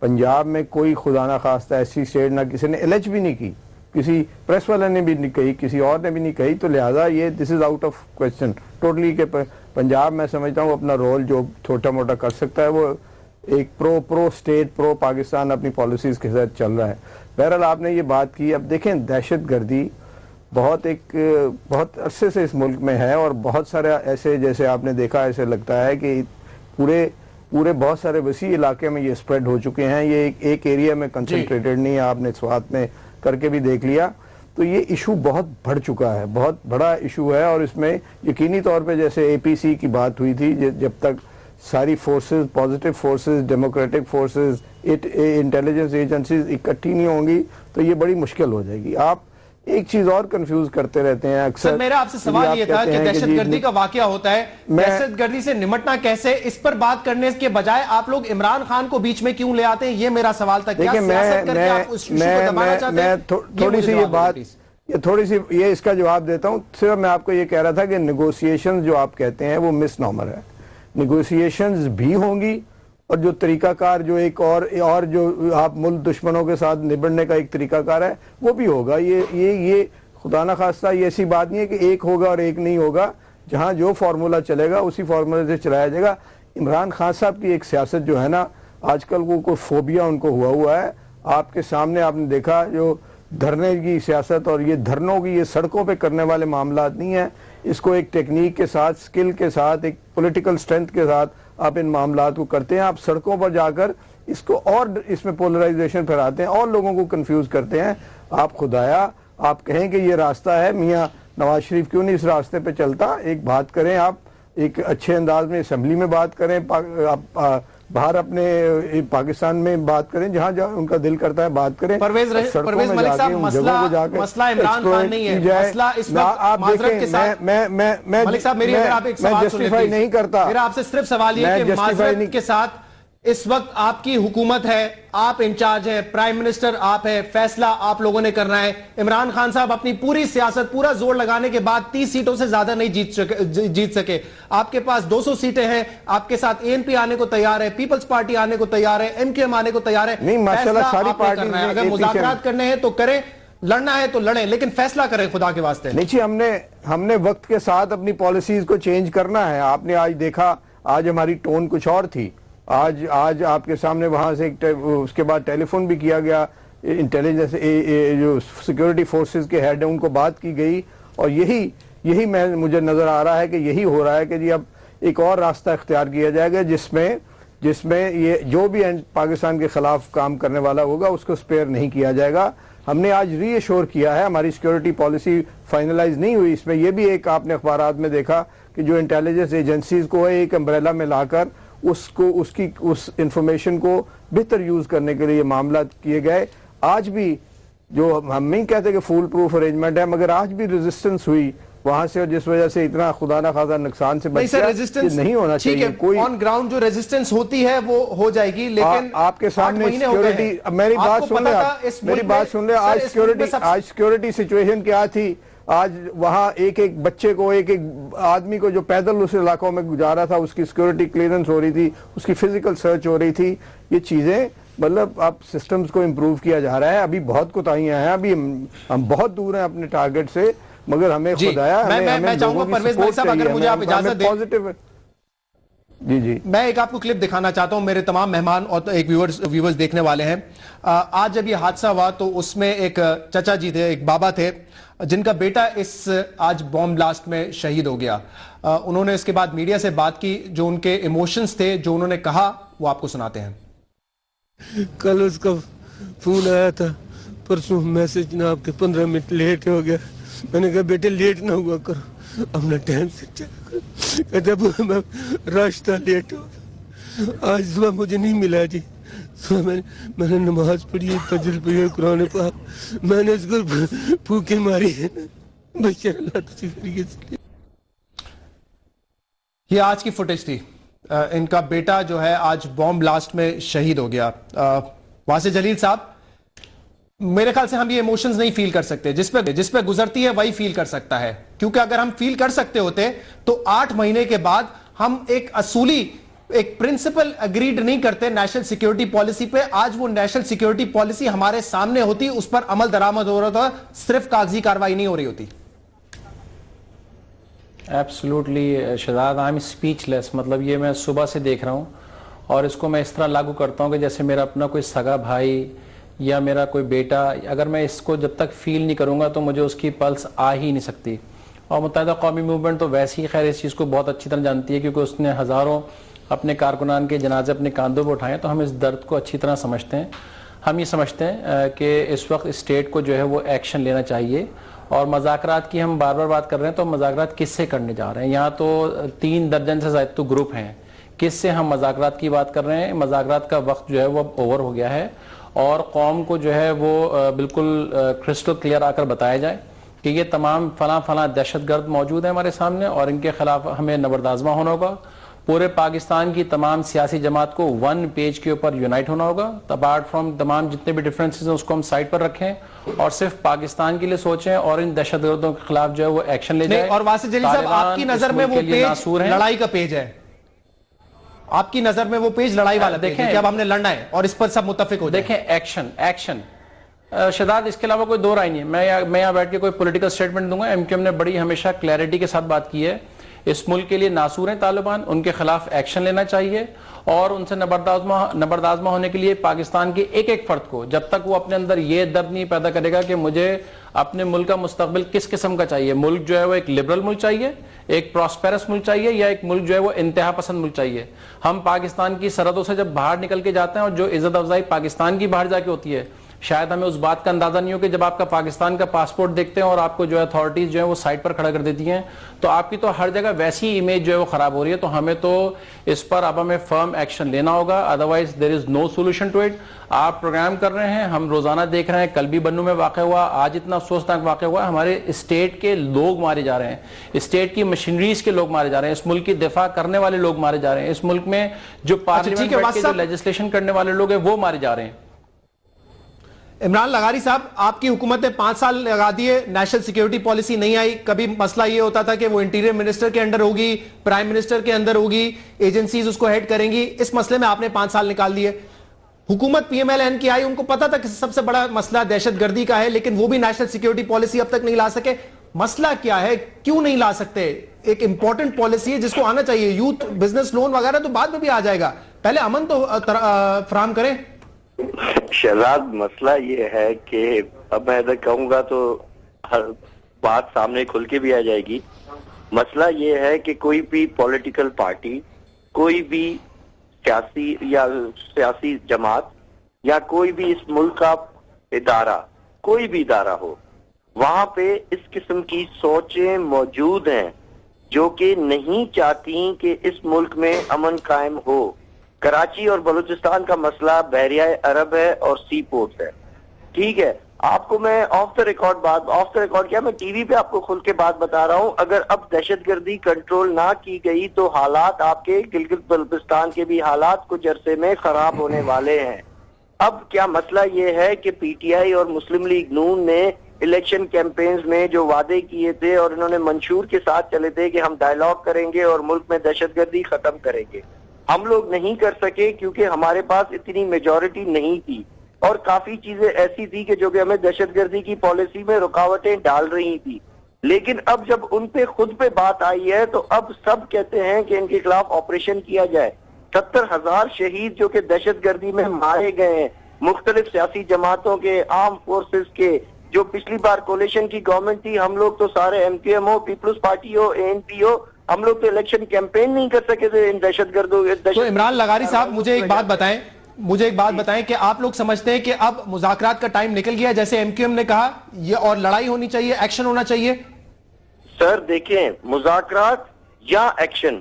पंजाब में कोई खुदा ना खास्ता ऐसी स्टेट ना किसी ने एलेज भी नहीं की, किसी प्रेस वाले ने भी नहीं कही, किसी और ने भी नहीं कही। तो लिहाजा ये this is out of question totally के पंजाब मैं समझता हूँ अपना रोल जो छोटा मोटा कर सकता है वो एक प्रो स्टेट प्रो पाकिस्तान अपनी पॉलिसीज के साथ चल रहा है। बहरहाल आपने ये बात की। अब देखें, दहशतगर्दी बहुत अरसे से इस मुल्क में है और बहुत सारे ऐसे, जैसे आपने देखा, ऐसे लगता है कि पूरे बहुत सारे वसी इलाके में ये स्प्रेड हो चुके हैं। ये एक एरिया में कंसंट्रेटेड नहीं है, आपने स्वात में करके भी देख लिया। तो ये इशू बहुत बढ़ चुका है, बहुत बड़ा इशू है। और इसमें यकीनी तौर पे जैसे APC की बात हुई थी, जब तक सारी forces, positive forces, democratic forces, intelligence agencies इकट्ठी नहीं होंगी तो ये बड़ी मुश्किल हो जाएगी। आप एक चीज और कंफ्यूज करते रहते हैं अक्सर। सर मेरा आपसे सवाल ये था कि दहशतगर्दी का वाकया होता है, दहशतगर्दी से निपटना कैसे, इस पर बात करने के बजाय आप लोग इमरान खान को बीच में क्यों ले आते हैं, ये मेरा सवाल था। क्या सियासत करके आप उस इशू को दबाना चाहते हैं? थोड़ी सी ये बात, ये इसका जवाब देता हूं। सिर्फ मैं आपको ये कह रहा था कि नेगोशिएशन जो आप कहते हैं वो मिसनॉमर है। नेगोशिएशंस भी होंगी और जो तरीकाकार जो एक और जो आप मुल्क दुश्मनों के साथ निबड़ने का एक तरीकाकार है वो भी होगा। ये खुदा ना खास्ता ये ऐसी बात नहीं है कि एक होगा और एक नहीं होगा। जहां जो फार्मूला चलेगा उसी फार्मूले से चलाया जाएगा। इमरान खान साहब की एक सियासत जो है ना, आजकल वो कोई फोबिया उनको हुआ है। आपके सामने आपने देखा जो धरने की सियासत और ये धरनों की, ये सड़कों पे करने वाले मामला नहीं है। इसको एक टेक्निक के साथ, स्किल के साथ, एक पॉलिटिकल स्ट्रेंथ के साथ आप इन मामला को करते हैं। आप सड़कों पर जाकर इसको और इसमें पोलराइजेशन फैलाते हैं और लोगों को कंफ्यूज करते हैं। आप खुदाया आप कहें कि ये रास्ता है, मियाँ नवाज शरीफ क्यों नहीं इस रास्ते पे चलता? एक बात करें, आप एक अच्छे अंदाज में असेंबली में बात करें, बाहर अपने पाकिस्तान में बात करें, जहां जहां उनका दिल करता है बात करें। परवेज मलिक साहब, मसला इमरान खान नहीं है, मसला इस वक्त आप माजरत के साथ। मैं मलिक साहब मेरी, अगर आप एक सवाल जस्टिफाई नहीं करता, मेरा आपसे सिर्फ सवाल ये कि माजरत के साथ इस वक्त आपकी हुकूमत है, आप इंचार्ज है, प्राइम मिनिस्टर आप है, फैसला आप लोगों ने करना है। इमरान खान साहब अपनी पूरी सियासत, पूरा जोर लगाने के बाद 30 सीटों से ज्यादा नहीं जीत सके। आपके पास 200 सीटें हैं, आपके साथ ANP आने को तैयार है, पीपल्स पार्टी आने को तैयार है, MQM आने को तैयार है। नहीं, माशाल्लाह सारी पार्टी, अगर मुज़ाकरात करने हैं तो करें, लड़ना है तो लड़ें, लेकिन फैसला करें खुदा के वास्ते। नहीं, हमने वक्त के साथ अपनी पॉलिसीज को चेंज करना है। आपने आज देखा, आज हमारी टोन कुछ और थी। आज आपके सामने वहां से उसके बाद टेलीफोन भी किया गया, इंटेलिजेंस जो सिक्योरिटी फोर्सेस के हेड है उनको बात की गई। और यही मुझे नजर आ रहा है कि यही हो रहा है कि जी अब एक और रास्ता इख्तियार किया जाएगा जिसमें ये जो भी पाकिस्तान के खिलाफ काम करने वाला होगा उसको स्पेयर नहीं किया जाएगा। हमने आज रीअश्योर किया है, हमारी सिक्योरिटी पॉलिसी फाइनलाइज नहीं हुई। इसमें यह भी एक आपने अखबारात में देखा कि जो इंटेलिजेंस एजेंसीज को है एक अम्ब्रेला में लाकर उस इंफॉर्मेशन को बेहतर यूज करने के लिए मामला किए गए। आज भी जो हम नहीं कहते कि फुल प्रूफ अरेंजमेंट है, मगर आज भी रेजिस्टेंस हुई वहां से, और जिस वजह से इतना खुदा ना खासा नुकसान से बच गया। रेजिस्टेंस नहीं होना चाहिए। कोई ऑन ग्राउंड जो रेजिस्टेंस होती है वो हो जाएगी, लेकिन आपके सामने सिक्योरिटी, मेरी बात सुन ले, आज सिक्योरिटी सिचुएशन क्या थी? आज वहां एक बच्चे को, एक आदमी को जो पैदल उस इलाकों में गुजारा था, उसकी सिक्योरिटी क्लियरेंस हो रही थी, उसकी फिजिकल सर्च हो रही थी। ये चीजें मतलब अब सिस्टम्स को इम्प्रूव किया जा रहा है। अभी बहुत कोताहियां हैं, अभी हम बहुत दूर हैं अपने टारगेट से, मगर हमें खुदाया मैं चाहूंगा परवेज भाई साहब, अगर मुझे आप इजाजत दें, पॉजिटिव। जी मैं एक आपको क्लिप दिखाना चाहता हूं। मेरे तमाम मेहमान और एक व्यूवर्स देखने वाले हैं। आज जब ये हादसा हुआ तो उसमें एक चचा जी थे, एक बाबा थे, जिनका बेटा इस आज बॉम्ब ब्लास्ट में शहीद हो गया। उन्होंने इसके बाद मीडिया से बात की, जो उनके इमोशंस थे, जो उन्होंने कहा, वो आपको सुनाते हैं। कल उसका फोन आया था, परसों मैसेज ना आपके 15 मिनट लेट हो गया। मैंने कहा बेटे लेट ना हुआ करो, अपना टाइम से चला। जब रास्ता लेट हो, आज सुबह मुझे नहीं मिला जी। मैंने नमाज पढ़ी है, फजर पढ़ी है, कुरान पाक, मैंने इसको फूके मारी है। ये आज की फुटेज थी। इनका बेटा जो है आज बॉम्ब ब्लास्ट में शहीद हो गया। वासिफ जलील साहब, मेरे ख्याल से हम ये इमोशंस नहीं फील कर सकते, जिस पे गुजरती है वही फील कर सकता है। क्योंकि अगर हम फील कर सकते होते तो 8 महीने के बाद हम एक असूली, एक प्रिंसिपल अग्रीड नहीं करते नेशनल सिक्योरिटी पॉलिसी पे। आज वो नेशनल सिक्योरिटी पॉलिसी हमारे सामने होती, उस पर अमल दरामद हो रहा था, सिर्फ कागजी कार्रवाई नहीं हो रही होती। Absolutely Shahzad, I am speechless. मतलब ये मैं सुबह से देख रहा हूँ और इसको मैं इस तरह लागू करता हूँ कि जैसे मेरा अपना कोई सगा भाई या मेरा कोई बेटा, अगर मैं इसको जब तक फील नहीं करूँगा तो मुझे उसकी पल्स आ ही नहीं सकती। और मुत्तहिदा कौमी मूवमेंट तो वैसे ही खैर इस चीज़ को बहुत अच्छी तरह जानती है, क्योंकि उसने हज़ारों अपने कारकुनान के जनाजे अपने कांधों पर उठाए, तो हम इस दर्द को अच्छी तरह समझते हैं। हम ये समझते हैं कि इस वक्त स्टेट को जो है वो एक्शन लेना चाहिए। और मज़ाकरात की हम बार बार बात कर रहे हैं, तो मज़ाकरात किससे करने जा रहे हैं? यहाँ तो 3 दर्जन से ज़्यादा तो ग्रुप हैं, किससे हम मज़ाकरात की बात कर रहे हैं? मज़ाकरात का वक्त जो है वो अब ओवर हो गया है और कौम को जो है वो बिल्कुल क्रिस्टल क्लियर आकर बताया जाए कि ये तमाम फला दहशतगर्द मौजूद हैं हमारे सामने और इनके खिलाफ हमें नबरदाज़मा होना होगा। पूरे पाकिस्तान की तमाम सियासी जमात को 1 पेज के ऊपर यूनाइट होना होगा। अपार्ट फ्रॉम तमाम जितने भी डिफरेंसेस हैं उसको हम साइड पर रखें और सिर्फ पाकिस्तान के लिए सोचें और इन दहशतगर्दों के खिलाफ जो है वो एक्शन ले जाए। और वासिफ जलील साहब, आपकी नजर में वो पेज लड़ाई का पेज है? आपकी नजर में वो पेज लड़ाई वाला पेज है कि अब हमने लड़ना है और इस पर सब मुत्तफिक हो जाए? देखें, एक्शन शहजाद, इसके अलावा कोई दो राय नहीं है। मैं यहाँ बैठ के कोई पॉलिटिकल स्टेटमेंट दूंगा। एमक्यूएम ने बड़ी हमेशा क्लैरिटी के साथ बात की है। इस मुल्क के लिए नासूर हैं तालिबान, उनके खिलाफ एक्शन लेना चाहिए और उनसे नबरदाज़मा होने के लिए पाकिस्तान के एक एक फर्द को, जब तक वो अपने अंदर ये दर्द नहीं पैदा करेगा कि मुझे अपने मुल्क का मुस्तकबिल किस किस्म का चाहिए, मुल्क जो है वो एक लिबरल मुल्क चाहिए, एक प्रॉस्पेरस मुल्क चाहिए, या एक मुल्क जो है वो इंतहा पसंद मुल्क चाहिए। हम पाकिस्तान की सरहदों से जब बाहर निकल के जाते हैं और जो इज्जत अफजाई पाकिस्तान की बाहर जाके होती है, शायद हमें उस बात का अंदाजा नहीं हो कि जब आपका पाकिस्तान का पासपोर्ट देखते हैं और आपको जो है अथॉरिटीज जो है वो साइड पर खड़ा कर देती हैं, तो आपकी तो हर जगह वैसी इमेज जो है वो खराब हो रही है। तो हमें तो इस पर अब हमें फर्म एक्शन लेना होगा, otherwise there is no solution to it. आप प्रोग्राम कर रहे हैं, हम रोजाना देख रहे हैं, कल भी बन्नू में वाक़या हुआ, आज इतना अफसोसनाक वाक़या हुआ, हमारे स्टेट के लोग मारे जा रहे हैं, स्टेट की मशीनरीज के लोग मारे जा रहे हैं, इस मुल्क की दिफा करने वाले लोग मारे जा रहे हैं, इस मुल्क में जो पार्लियामेंट के जो लेजिस्लेशन करने वाले लोग हैं वो मारे जा रहे हैं। इमरान लगारी साहब, आपकी हुकूमत ने 5 साल लगा दिए, नेशनल सिक्योरिटी पॉलिसी नहीं आई। कभी मसला ये होता था कि वो इंटीरियर मिनिस्टर के अंडर होगी, प्राइम मिनिस्टर के अंदर होगी, एजेंसीज उसको हेड करेंगी। इस मसले में आपने 5 साल निकाल दिए। हुकूमत PMLN की आई, उनको पता था कि सबसे बड़ा मसला दहशतगर्दी का है, लेकिन वो भी नेशनल सिक्योरिटी पॉलिसी अब तक नहीं ला सके। मसला क्या है, क्यों नहीं ला सकते? एक इंपॉर्टेंट पॉलिसी है जिसको आना चाहिए। यूथ बिजनेस लोन वगैरह तो बाद में भी आ जाएगा, पहले अमन तो फराहम करें। शहजाद, मसला ये है कि अब मैं इधर कहूंगा तो हर बात सामने खुल के भी आ जाएगी। मसला ये है कि कोई भी पॉलिटिकल पार्टी, कोई भी सियासी जमात या कोई भी इस मुल्क का इदारा, कोई भी इदारा हो, वहां पे इस किस्म की सोचें मौजूद हैं जो कि नहीं चाहती कि इस मुल्क में अमन कायम हो। कराची और बलूचिस्तान का मसला बहरिया अरब है और सी पोर्ट है, ठीक है। आपको मैं ऑफ द रिकॉर्ड क्या, मैं टीवी पे आपको खुल के बात बता रहा हूं। अगर अब दहशतगर्दी कंट्रोल ना की गई तो हालात आपके गिलगित बल्तिस्तान के भी हालात कुछ अरसे में खराब होने वाले हैं। अब क्या मसला ये है कि PTI और मुस्लिम लीग नून ने इलेक्शन कैंपेन्स में जो वादे किए थे और इन्होंने मंशूर के साथ चले थे कि हम डायलॉग करेंगे और मुल्क में दहशतगर्दी खत्म करेंगे, हम लोग नहीं कर सके क्योंकि हमारे पास इतनी मेजॉरिटी नहीं थी और काफी चीजें ऐसी थी कि जो कि हमें दहशतगर्दी की पॉलिसी में रुकावटें डाल रही थी। लेकिन अब जब उन पे खुद पे बात आई है तो अब सब कहते हैं कि इनके खिलाफ ऑपरेशन किया जाए। 70,000 शहीद जो कि दहशतगर्दी में मारे गए हैं, मुख्तलिफ सियासी जमातों के, आर्म फोर्सेस के, जो पिछली बार कोलिशन की गवर्नमेंट थी, हम लोग तो सारे MQM हो, पीपल्स पार्टी हो, ANP हो, हम लोग तो इलेक्शन कैंपेन नहीं कर सके थे इन दहशतगर्दों। तो इमरान लगारी साहब, मुझे एक बात बताएं कि आप लोग समझते हैं कि अब मुज़ाकरात का टाइम निकल गया, जैसे MQM ने कहा, ये और लड़ाई होनी चाहिए, एक्शन होना चाहिए? सर देखें, मुज़ाकरात या एक्शन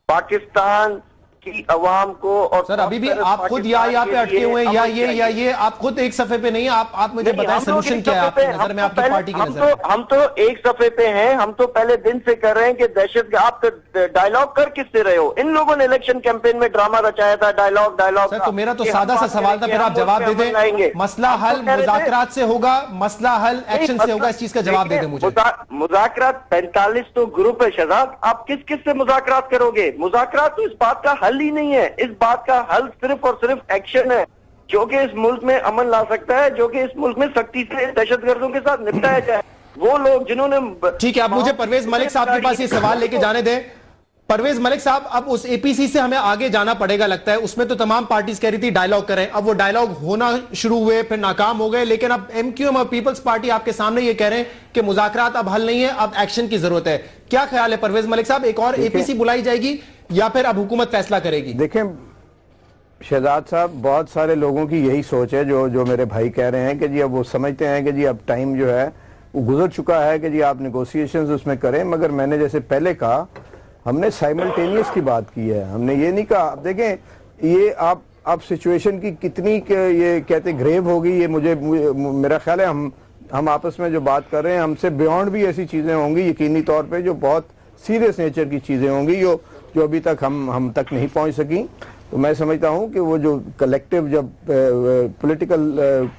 पाकिस्तान की अवाम को, और सर अभी भी आप खुद या पे अटके हुए हैं, या ये आप खुद एक सफे पे नहीं है। आप मुझे बताएं सोल्यूशन क्या है आपकी नजर में, आपकी पार्टी की नजर में? हम तो एक सफे पे हैं। हम तो पहले दिन से कर रहे हैं कि दहशत, आप डायलॉग कर किससे रहे हो? इन लोगों ने इलेक्शन कैंपेन में ड्रामा रचाया था, डायलॉग सर। तो मेरा तो सादा सा सवाल था, फिर आप जवाब दे दें। मसला हल मुज़ाकरात से होगा, मसला हल एक्शन से होगा, इस चीज का जवाब दे दें मुझे। मुज़ाकरात 45 तो ग्रुप है शहजाद, आप किस किस से मुज़ाकरात करोगे? मुज़ाकरात तो इस बात का हल ही नहीं है। इस बात का हल सिर्फ और सिर्फ एक्शन है जो कि इस मुल्क में अमन ला सकता है, जो कि इस मुल्क में सख्ती से दहशतगर्दों के साथ निपटाया जाए। वो लोग जिन्होंने, ठीक है, अब मुझे परवेज मलिक साहब के पास ये सवाल लेके जाने दें। परवेज मलिक साहब, अब उस APC से हमें आगे जाना पड़ेगा लगता है। उसमें तो तमाम पार्टीज कह रही थी डायलॉग करें, अब वो डायलॉग होना शुरू हुए, फिर नाकाम हो गए, लेकिन अब MQM और पीपल्स पार्टी आपके सामने ये कह रहे हैं कि मुज़ाकरात अब हल नहीं है, अब एक्शन की जरूरत है। क्या ख्याल है परवेज मलिक साहब, एक और APC बुलाई जाएगी या फिर अब हुकूमत फैसला करेगी? देखें, शहजाद साहब, बहुत सारे लोगों की यही सोच है जो मेरे भाई कह रहे हैं कि जी अब वो समझते हैं कि जी अब टाइम जो है वो गुजर चुका है कि जी आप नेगोशिएशंस उसमें करें। मगर मैंने जैसे पहले कहा, हमने साइमल्टेनियस की बात की है, हमने ये नहीं कहा। अब देखें, ये आप सिचुएशन की कितनी ये कहते ग्रेव होगी, ये मुझे मेरा ख्याल है हम आपस में जो बात कर रहे हैं, हमसे बियॉन्ड भी ऐसी चीजें होंगी यकीनी तौर पे जो बहुत सीरियस नेचर की चीजें होंगी जो अभी तक हम तक नहीं पहुंच सकी। तो मैं समझता हूं कि वो जो कलेक्टिव जब पॉलिटिकल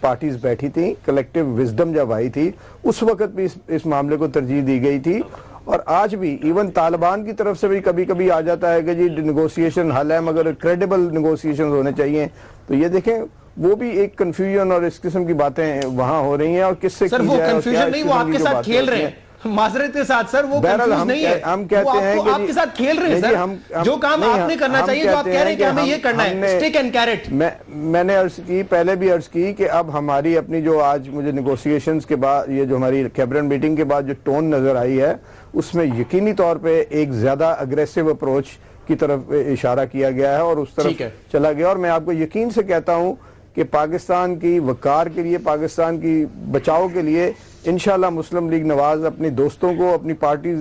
पार्टीज बैठी थी, कलेक्टिव विजडम जब आई थी, उस वक्त भी इस मामले को तरजीह दी गई थी। और आज भी इवन तालिबान की तरफ से भी कभी कभी आ जाता है कि जी नेगोशिएशन हल है मगर क्रेडिबल नेगोशिएशन होने चाहिए। तो ये देखें, वो भी एक कंफ्यूजन और इस किस्म की बातें वहां हो रही हैं। और किससे सर वो कंफ्यूजन नहीं, वो आपके साथ खेल रहे हैं माजरत के साथ। सर वो कंफ्यूज नहीं है, हम कहते हैं कि आपके साथ खेल रहे हैं सर। जो काम आपने करना चाहिए तो आप कह रहे हैं कि हमें ये करना है, स्टिक एंड कैरेट। मैंने अर्ज की, पहले भी अर्ज की कि अब हमारी अपनी जो आज मुझे नेगोशिएशंस के बाद, ये जो हमारी कैबिनेट मीटिंग के बाद जो टोन नजर आई है, उसमें यकीनी तौर पे एक ज्यादा अग्रेसिव अप्रोच की तरफ इशारा किया गया है और उस तरफ चला गया। और मैं आपको यकीन से कहता हूं कि पाकिस्तान की वकार के लिए, पाकिस्तान की बचाव के लिए इंशाल्लाह मुस्लिम लीग नवाज अपने दोस्तों को, अपनी पार्टी,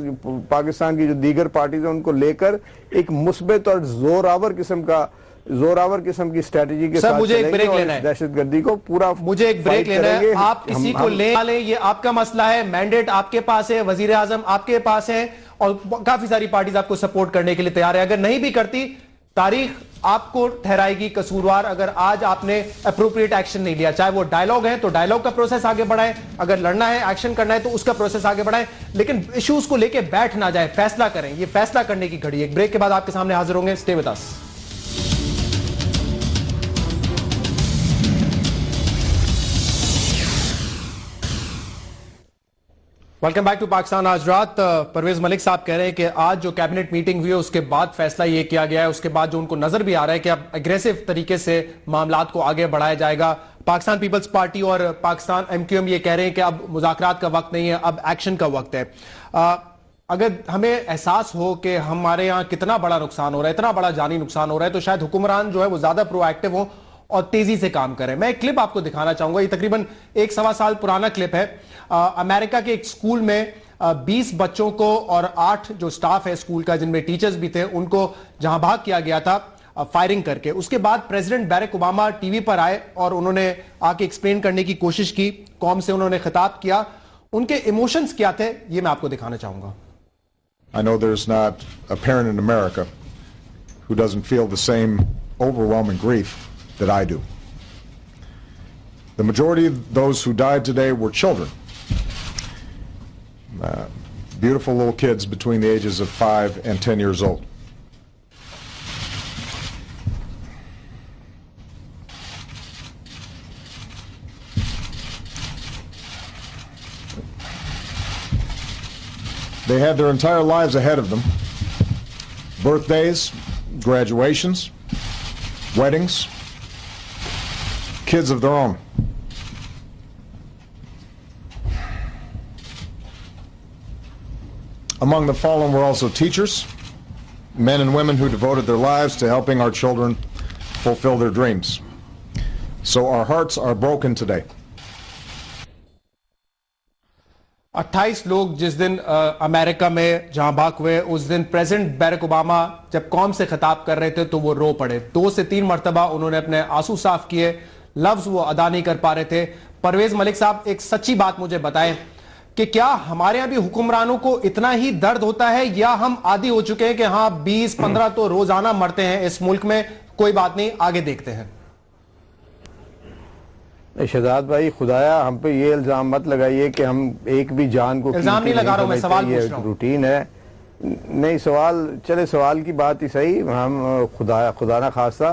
पाकिस्तान की जो दीगर पार्टीज हैं उनको लेकर एक मुस्बित और जोरावर किस्म की स्ट्रेटेजी के साथ मुझे एक ब्रेक लेना है, दहशतगर्दी को पूरा मुझे एक ब्रेक लेना है। आप इसी को ले लें, ये आपका मसला है, मैंडेट आपके पास है, वजीर आजम आपके पास है और काफी सारी पार्टीज आपको सपोर्ट करने के लिए तैयार है। अगर नहीं भी करती, तारीख आपको ठहराएगी कसूरवार अगर आज आपने अप्रोप्रिएट एक्शन नहीं लिया। चाहे वो डायलॉग है तो डायलॉग का प्रोसेस आगे बढ़ाएं, अगर लड़ना है, एक्शन करना है तो उसका प्रोसेस आगे बढ़ाएं, लेकिन इश्यूज को लेके बैठ ना जाए, फैसला करें। ये फैसला करने की घड़ी है। एक ब्रेक के बाद आपके सामने हाजिर होंगे, stay with us. Welcome back to Pakistan आज रात। परवेज मलिक साहब कह रहे हैं कि आज जो कैबिनेट मीटिंग हुई है उसके बाद फैसला ये किया गया है, उसके बाद जो उनको नजर भी आ रहा है कि अब एग्रेसिव तरीके से मामलात को आगे बढ़ाया जाएगा। पाकिस्तान पीपल्स पार्टी और पाकिस्तान MQM ये कह रहे हैं कि अब मुज़ाकरात का वक्त नहीं है, अब एक्शन का वक्त है। अगर हमें एहसास हो कि हमारे यहाँ कितना बड़ा नुकसान हो रहा है, इतना बड़ा जानी नुकसान हो रहा है, तो शायद हुक्मरान जो है वो ज्यादा प्रोएक्टिव हो और तेजी से काम करें। मैं एक क्लिप आपको दिखाना चाहूंगा, ये तकरीबन 1-1.25 साल पुराना क्लिप है। अमेरिका के एक स्कूल में 20 बच्चों को और 8 जो स्टाफ है स्कूल का, जिनमें टीचर्स भी थे, उनको जहां भाग किया गया था फायरिंग करके। उसके बाद प्रेसिडेंट बैरक ओबामा टीवी पर आए और उन्होंने आके एक्सप्लेन करने की कोशिश की, कौम से उन्होंने खिताब किया। उनके इमोशंस क्या थे ये मैं आपको दिखाना चाहूंगा। I know there's not a parent in America who doesn't feel the same overwhelming grief that I do. The majority of those who died today were children. Beautiful little kids between the ages of 5 and 10 years old. They had their entire lives ahead of them. Birthdays, graduations, weddings, kids of their own. Among the fallen were also teachers, men and women who devoted their lives to helping our children fulfill their dreams. So our hearts are broken today. 28 लोग जिस दिन अमेरिका में जहां भाग हुए, उस दिन प्रेसिडेंट बैरक ओबामा जब कौम से खिताब कर रहे थे तो वो रो पड़े। 2 से 3 मरतबा उन्होंने अपने आंसू साफ किए, लफ्ज वो अदा नहीं कर पा रहे थे। परवेज मलिक साहब, एक सच्ची बात मुझे बताएं कि क्या हमारे यहां भी हुक्मरानों को इतना ही दर्द होता है, या हम आदी हो चुके हैं कि हाँ 20-15 तो रोजाना मरते हैं इस मुल्क में, कोई बात नहीं, आगे देखते हैं। शहजाद भाई, खुदाया हम पे ये इल्जाम मत लगाइए कि हम एक भी जान को इल्जाम नहीं लगा रहा हूं, मैं सवाल पूछ रहा हूं। रूटीन है नहीं, सवाल की बात ही सही। हम खुदा ना खास्ता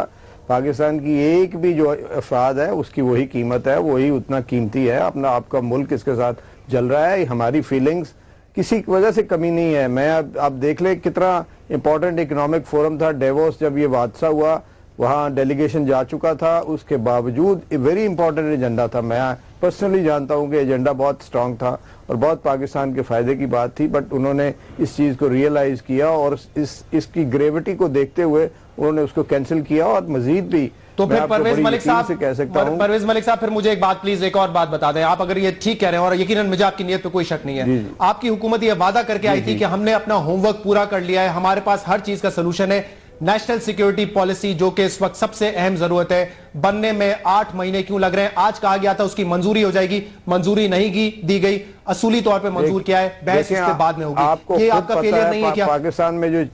पाकिस्तान की एक भी जो अफराद है उसकी वही कीमत है, वही उतना कीमती है। अपना आपका मुल्क इसके साथ जल रहा है, हमारी फीलिंग्स किसी वजह से कमी नहीं है। मैं आप देख ले कितना इंपॉर्टेंट इकोनॉमिक फोरम था डेवोस, जब ये हादसा हुआ वहाँ डेलीगेशन जा चुका था, उसके बावजूद वेरी इंपॉर्टेंट एजेंडा था। मैं पर्सनली जानता हूँ कि एजेंडा बहुत स्ट्रांग था और बहुत पाकिस्तान के फायदे की बात थी, बट उन्होंने इस चीज को रियलाइज किया और इसकी ग्रेविटी को देखते हुए उन्होंने उसको कैंसिल किया। और मजीद भी तो फिर परवेज मलिक साहब कह सकता हूं, परवेज मलिक साहब फिर मुझे एक बात प्लीज, एक और बात बता दें आप, अगर ये ठीक कह रहे हैं और यकीनन मुझे आपकी नीयत पे कोई शक नहीं है, आपकी हुकूमत ये वादा करके आई थी कि हमने अपना होमवर्क पूरा कर लिया है, हमारे पास हर चीज का सलूशन है, नेशनल सिक्योरिटी पॉलिसी जो कि इस वक्त सबसे अहम जरूरत है बनने में 8 महीने क्यों लग रहे हैं, आज कहा गया था उसकी मंजूरी हो जाएगी, मंजूरी नहीं दी गई, असूली तौर पर मंजूर किया है, बहस इसके बाद में होगी। ये आपका फेलियर नहीं है क्या? पाकिस्तान में जो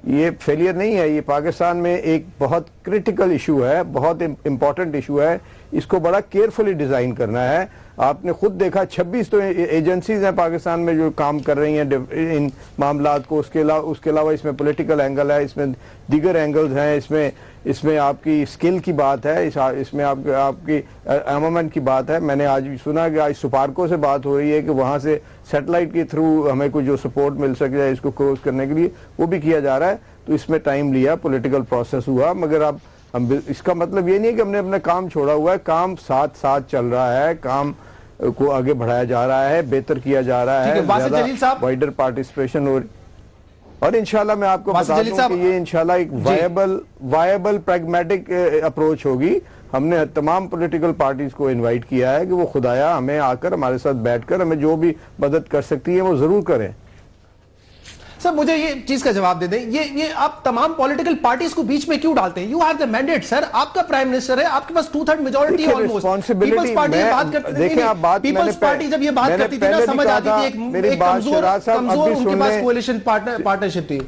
ये फेलियर नहीं है, ये पाकिस्तान में एक बहुत क्रिटिकल इशू है, बहुत इंपॉर्टेंट इशू है, इसको बड़ा केयरफुली डिजाइन करना है। आपने खुद देखा 26 तो एजेंसीज हैं पाकिस्तान में जो काम कर रही हैं इन मामलात को, उसके अलावा इसमें पॉलिटिकल एंगल है, इसमें दीगर एंगल्स हैं, इसमें आपकी स्किल की बात है, इसमें आपकी आर्मामेंट की बात है। मैंने आज भी सुना कि आज सुपार्को से बात हो रही है कि वहां से सैटेलाइट के थ्रू हमें कुछ जो सपोर्ट मिल सके इसको क्रॉस करने के लिए, वो भी किया जा रहा है। तो इसमें टाइम लिया, पॉलिटिकल प्रोसेस हुआ, मगर अब हम इसका मतलब ये नहीं कि हमने अपना काम छोड़ा हुआ है, काम साथ साथ चल रहा है, काम को आगे बढ़ाया जा रहा है, बेहतर किया जा रहा है, वाइडर पार्टिसिपेशन हो रही, और इंशाल्लाह मैं आपको बता दूं कि ये इंशाल्लाह एक वायबल प्रैग्मेटिक अप्रोच होगी। हमने तमाम पॉलिटिकल पार्टीज को इनवाइट किया है कि वो खुदाया हमें आकर हमारे साथ बैठकर हमें जो भी मदद कर सकती है वो जरूर करें। सर मुझे ये चीज का जवाब दे दें, ये आप तमाम पॉलिटिकल पार्टीज को बीच में क्यों डालते हैं? You have the mandate sir, आपका प्राइम मिनिस्टर है, आपके पास 2/3 मेजॉरिटी है ऑलमोस्ट। पीपल्स पार्टी बात करती थी, देखिए आप बात, पीपल्स पार्टी जब ये बात करती थी ना समझ आती थी, एक कमजोर उनके पास कोalition पार्टनरशिप थी।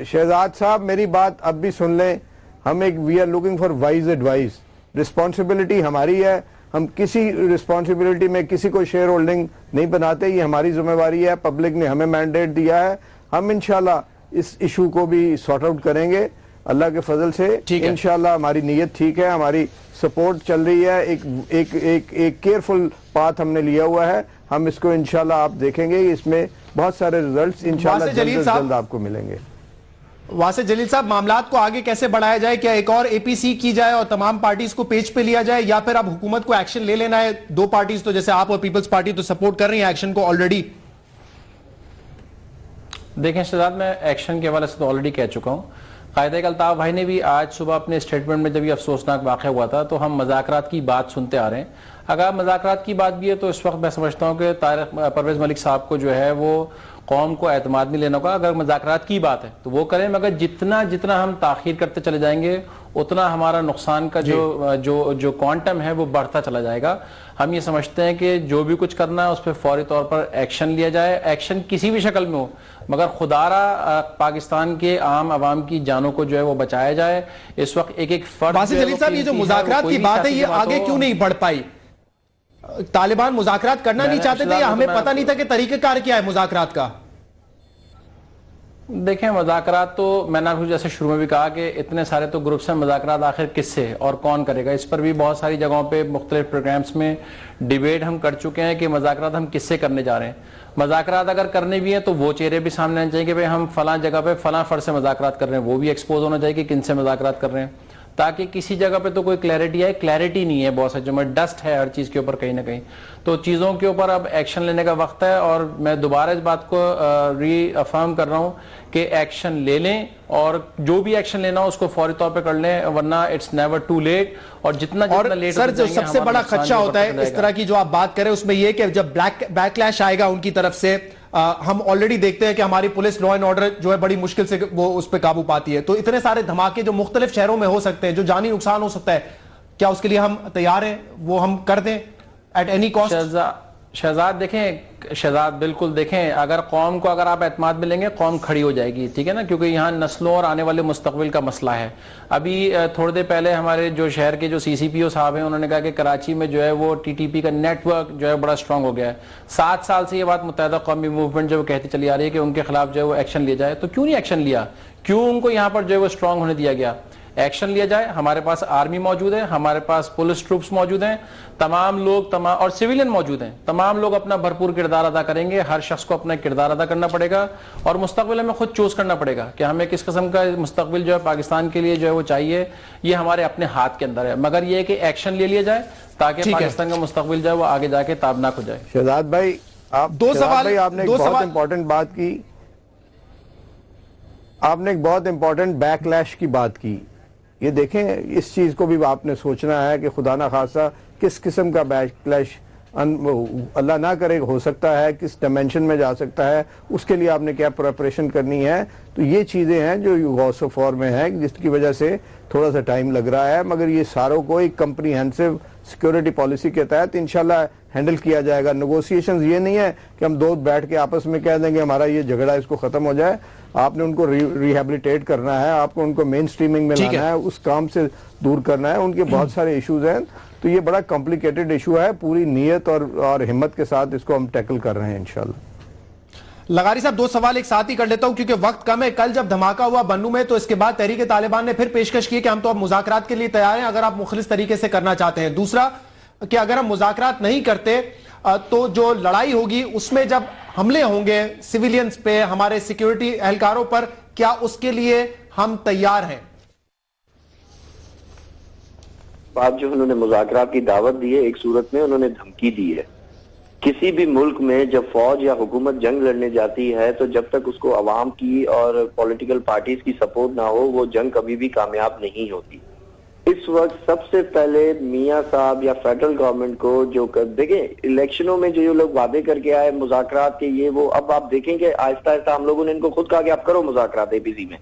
शहजाद साहब मेरी बात अब भी सुन लें, हम we are looking for wise advice. Responsibility हमारी है, हम किसी रिस्पॉन्सिबिलिटी में किसी को शेयर होल्डिंग नहीं बनाते, ये हमारी जिम्मेवारी है, पब्लिक ने हमें मैंडेट दिया है, हम इंशाल्लाह इस इशू को भी सॉर्ट आउट करेंगे अल्लाह के फजल से। इंशाल्लाह हमारी नीयत ठीक है, हमारी सपोर्ट चल रही है, एक केयरफुल पाथ हमने लिया हुआ है, हम इसको इंशाल्लाह आप देखेंगे, इसमें बहुत सारे रिजल्ट्स इंशाल्लाह जल्द आपको मिलेंगे। वासिफ जलील साहब, मामलात को आगे कैसे बढ़ाया जाए? क्या एक और एपीसी की जाए और तमाम पार्टीज को पेज पे लिया जाए, या फिर अब हुकूमत को एक्शन ले लेना है? दो पार्टीज तो जैसे आप और पीपल्स पार्टी तो सपोर्ट कर रही है एक्शन को ऑलरेडी। देखें शहजाद, मैं एक्शन के हवाले से तो ऑलरेडी कह चुका हूँ। कायदे अल्ताफ भाई ने भी आज सुबह अपने स्टेटमेंट में जब ये अफसोसनाक वाक़या हुआ था तो हम मज़ाकरात की बात सुनते आ रहे हैं। अगर मज़ाकरात की बात भी है तो इस वक्त मैं समझता हूँ कि परवेज़ मलिक साहब को जो है वो कौम को एतमाद में लेना होगा। अगर मज़ाकरात की बात है तो वो करें, मगर जितना जितना हम ताख़ीर करते चले जाएंगे उतना हमारा नुकसान का जो क्वांटम है वो बढ़ता चला जाएगा। हम ये समझते हैं कि जो भी कुछ करना है उस पर फौरी तौर पर एक्शन लिया जाए, एक्शन किसी भी शक्ल में हो, मगर खुदारा पाकिस्तान के आम आवाम की जानों को जो है वो बचाया जाए। इस वक्त एक फर्द साहब, ये जो मुज़ाकरात की बात है ये आगे क्यों नहीं बढ़ पाई? तालिबान मुज़ाकरात करना नहीं चाहते थे या हमें पता नहीं था कि तरीक़ेकार क्या है मुज़ाकरात का? देखें, मज़ाकरात तो मैंने आपको जैसे शुरू में भी कहा कि इतने सारे तो ग्रुप्स हैं, मज़ाकरात आखिर किससे और कौन करेगा? इस पर भी बहुत सारी जगहों पे मुख्तलिफ प्रोग्राम्स में डिबेट हम कर चुके हैं कि मज़ाकरात हम किससे करने जा रहे हैं। मज़ाकरात अगर करने भी हैं तो वो चेहरे भी सामने आने चाहिए कि भाई हम फलां जगह पे फलां फर्द से मज़ाकरात कर रहे हैं, वो भी एक्सपोज होना चाहिए कि किन से मज़ाकरात कर रहे हैं, ताकि किसी जगह पे तो कोई क्लैरिटी है। क्लैरिटी नहीं है, बहुत सारी जगह डस्ट है हर चीज़ के ऊपर कहीं ना कहीं। तो चीज़ों के ऊपर अब एक्शन लेने का वक्त है और मैं दोबारा इस बात को रीअफर्म कर रहा हूँ कि एक्शन ले लें और जो भी एक्शन लेना हो उसको फौरी तौर पे कर लें, वरना इट्स नेवर टू लेट। और जितना लेट सर, जो सबसे बड़ा खदशा होता है इस तरह की जो आप बात करें उसमें यह कि जब बैकलैश आएगा उनकी तरफ से, हम ऑलरेडी देखते हैं कि हमारी पुलिस लॉ एंड ऑर्डर जो है बड़ी मुश्किल से वो उस पर काबू पाती है। तो इतने सारे धमाके जो मुख्तलिफ शहरों में हो सकते हैं, जो जानी नुकसान हो सकता है, क्या उसके लिए हम तैयार हैं? वो हम कर दें एट एनी कॉस्ट? शहजाद देखें, शहजाद बिल्कुल देखें, अगर कौम को अगर आप एतमाद में लेंगे कौम खड़ी हो जाएगी, ठीक है ना, क्योंकि यहाँ नस्लों और आने वाले मुस्तकबिल का मसला है। अभी थोड़ी देर पहले हमारे जो शहर के जो CCPO साहब हैं उन्होंने कहा कि कराची में जो है वो TTP का नेटवर्क जो है बड़ा स्ट्रांग हो गया है। 7 साल से ये बात मुत्तहिदा कौमी मूवमेंट जो कहती चली आ रही है कि उनके खिलाफ जो है वो एक्शन लिया जाए, तो क्यों नहीं एक्शन लिया? क्यों उनको यहाँ पर जो है वो स्ट्रांग होने दिया गया? एक्शन लिया जाए। हमारे पास आर्मी मौजूद है, हमारे पास पुलिस ट्रूप्स मौजूद हैं, तमाम लोग और सिविलियन मौजूद हैं, तमाम लोग अपना भरपूर किरदार अदा करेंगे। हर शख्स को अपना किरदार अदा करना पड़ेगा और मुस्तकबिल हमें खुद चूज करना पड़ेगा कि हमें किस किस्म का मुस्तकबिल जो है पाकिस्तान के लिए जो है वो चाहिए। ये हमारे अपने हाथ के अंदर है, मगर ये कि एक्शन ले लिया जाए ताकि पाकिस्तान का मुस्तकबिल जो है वो आगे जाके ताबनाक हो जाए। शहजाद भाई, आप दो सवाल, आपने एक बहुत इंपॉर्टेंट बात की, आपने एक बहुत इंपॉर्टेंट बैकलैश की बात की। ये देखें, इस चीज को भी आपने सोचना है कि खुदा ना खासा किस किस्म का बैकलैश अल्लाह ना करे हो सकता है, किस डायमेंशन में जा सकता है, उसके लिए आपने क्या प्रिपरेशन करनी है। तो ये चीजें हैं जो गॉस ऑफ वॉर में है, जिसकी वजह से थोड़ा सा टाइम लग रहा है, मगर ये सारों को एक कंप्रीहेंसिव सिक्योरिटी पॉलिसी के तहत इंशाल्लाह हैंडल किया जाएगा। नेगोशिएशंस ये नहीं है कि हम दो बैठ के आपस में कह देंगे हमारा ये झगड़ा इसको खत्म हो जाए। आपने उनको रिहेबिलिटेट करना है, आपको उनको मेन स्ट्रीमिंग में लाना है, उस काम से दूर करना है। उनके बहुत सारे इश्यूज हैं, तो ये बड़ा कॉम्प्लिकेटेड इशू है। पूरी नीयत और हिम्मत के साथ इसको हम टैकल कर रहे हैं इंशाल्लाह। लगारी साहब, दो सवाल एक साथ ही कर लेता हूं क्योंकि वक्त कम है। कल जब धमाका हुआ बन्नू में, तो इसके बाद तहरीक तालिबान ने फिर पेशकश की कि हम तो अब मुज़ाकरात के लिए तैयार हैं अगर आप मुखलिस तरीके से करना चाहते हैं। दूसरा कि अगर हम मुज़ाकरात नहीं करते तो जो लड़ाई होगी उसमें जब हमले होंगे सिविलियंस पे, हमारे सिक्योरिटी एहलकारों पर, क्या उसके लिए हम तैयार हैं? बात जो उन्होंने मुज़ाकरात की दावत दी है, एक सूरत में उन्होंने धमकी दी है। किसी भी मुल्क में जब फौज या हुकूमत जंग लड़ने जाती है तो जब तक उसको अवाम की और पॉलिटिकल पार्टीज की सपोर्ट ना हो, वो जंग कभी भी कामयाब नहीं होती। इस वक्त सबसे पहले मियां साहब या फेडरल गवर्नमेंट को जो देखें, इलेक्शनों में जो लोग वादे करके आए मुज़ाकरात के, ये वो, अब आप देखेंगे आहिस्ता आहिस्ता हम लोगों ने इनको खुद कहा कि आप करो मुज़ाकरात एपीसी में,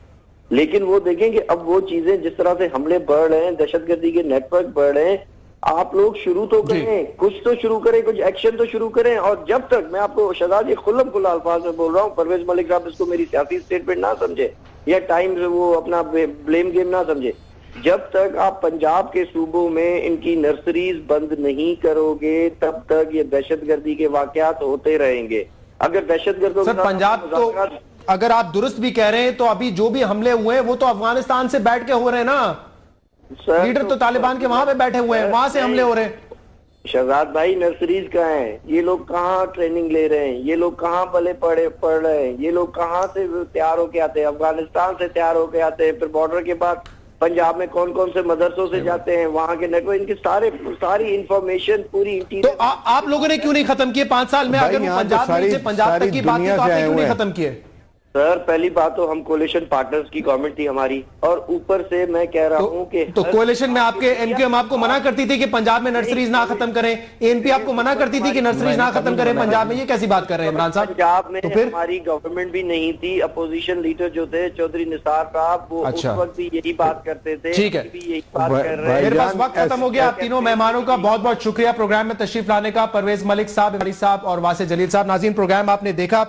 लेकिन वो देखेंगे अब वो चीजें जिस तरह से हमले बढ़ रहे हैं, दहशतगर्दी के नेटवर्क बढ़ रहे हैं, आप लोग शुरू तो करें, कुछ तो शुरू करें, कुछ एक्शन तो शुरू करें। और जब तक, मैं आपको शहजाद ये खुल्लम खुल्ला अल्फाज में बोल रहा हूँ, परवेज मलिक साहब इसको मेरी सियासी स्टेटमेंट ना समझे या टाइम्स वो अपना ब्लेम गेम ना समझे, जब तक आप पंजाब के सूबों में इनकी नर्सरीज बंद नहीं करोगे तब तक ये दहशतगर्दी के वाकयात होते रहेंगे। अगर दहशतगर्दों पंजाब तो अगर आप दुरुस्त भी कह रहे हैं तो अभी जो भी हमले हुए हैं वो तो अफगानिस्तान से बैठ के हो रहे हैं ना, लीडर तो तालिबान के वहां पे बैठे हुए हैं, वहां से हमले हो रहे हैं। शहजाद भाई, नर्सरीज कहाँ हैं? ये लोग कहाँ ट्रेनिंग ले रहे हैं? ये लोग कहाँ पढ़ रहे हैं? ये लोग कहाँ से तैयार होके आते हैं? अफगानिस्तान से तैयार होके आते हैं। फिर बॉर्डर के बाद पंजाब में कौन कौन से मदरसों से जाते हैं, वहां के नेटवर्क, इनकी सारी इंफॉर्मेशन पूरी तो आप लोगों ने क्यों नहीं खत्म किए 5 साल में? अगर पंजाब तक की बात की तो आपने क्यों नहीं खत्म किए? सर, पहली बात तो हम कोलिशन पार्टनर्स की गवर्नमेंट थी हमारी, और ऊपर से मैं कह रहा हूँ कि तो कोलिशन में आपके एनक्यूएम आपको मना करती थी कि पंजाब में नर्सरीज ना खत्म करें, एएनपी आपको मना करती थी कि नर्सरीज ना खत्म करें पंजाब में। ये कैसी बात कर रहे हैं इमरान साहब? पंजाब में तो फिर हमारी गवर्नमेंट भी नहीं थी, अपोजिशन लीडर जो थे चौधरी निसार साहब, वो उस वक्त भी यही बात करते थे। ठीक है, यही बात कर रहे हैं। मेरे पास वक्त खत्म हो गया। आप तीनों मेहमानों का बहुत बहुत शुक्रिया प्रोग्राम में तशरीफ लाने का, परवेज मलिक साहब, इमरान साहब और वासिफ जलील साहब। नाज़रीन, प्रोग्राम आपने देखा।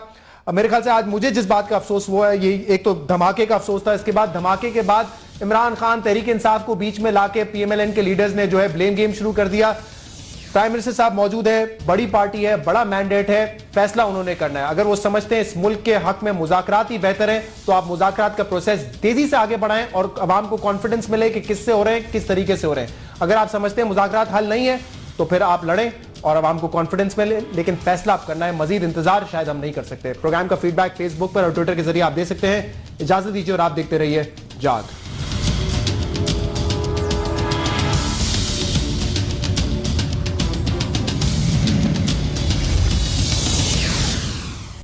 मेरे ख्याल से आज मुझे जिस बात का अफसोस वो है, ये एक तो धमाके का अफसोस था, इसके बाद धमाके के बाद इमरान खान, तहरीक इंसाफ को बीच में लाके पीएमएलएन के लीडर्स ने जो है ब्लेम गेम शुरू कर दिया। प्राइम मिनिस्टर साहब मौजूद है, बड़ी पार्टी है, बड़ा मैंडेट है, फैसला उन्होंने करना है। अगर वो समझते हैं इस मुल्क के हक में मुज़ाकरात ही बेहतर है तो आप मुज़ाकरात का प्रोसेस तेजी से आगे बढ़ाएं और अवाम को कॉन्फिडेंस मिले कि किससे हो रहे हैं, किस तरीके से हो रहे हैं। अगर आप समझते हैं मुज़ाकरात हल नहीं है तो फिर आप लड़ें और आवाम को कॉन्फिडेंस मिले, लेकिन फैसला आप करना है। मजीद इंतजार शायद हम नहीं कर सकते। प्रोग्राम का फीडबैक फेसबुक पर और ट्विटर के जरिए आप दे सकते हैं। इजाजत दीजिए और आप देखते रहिए जाग।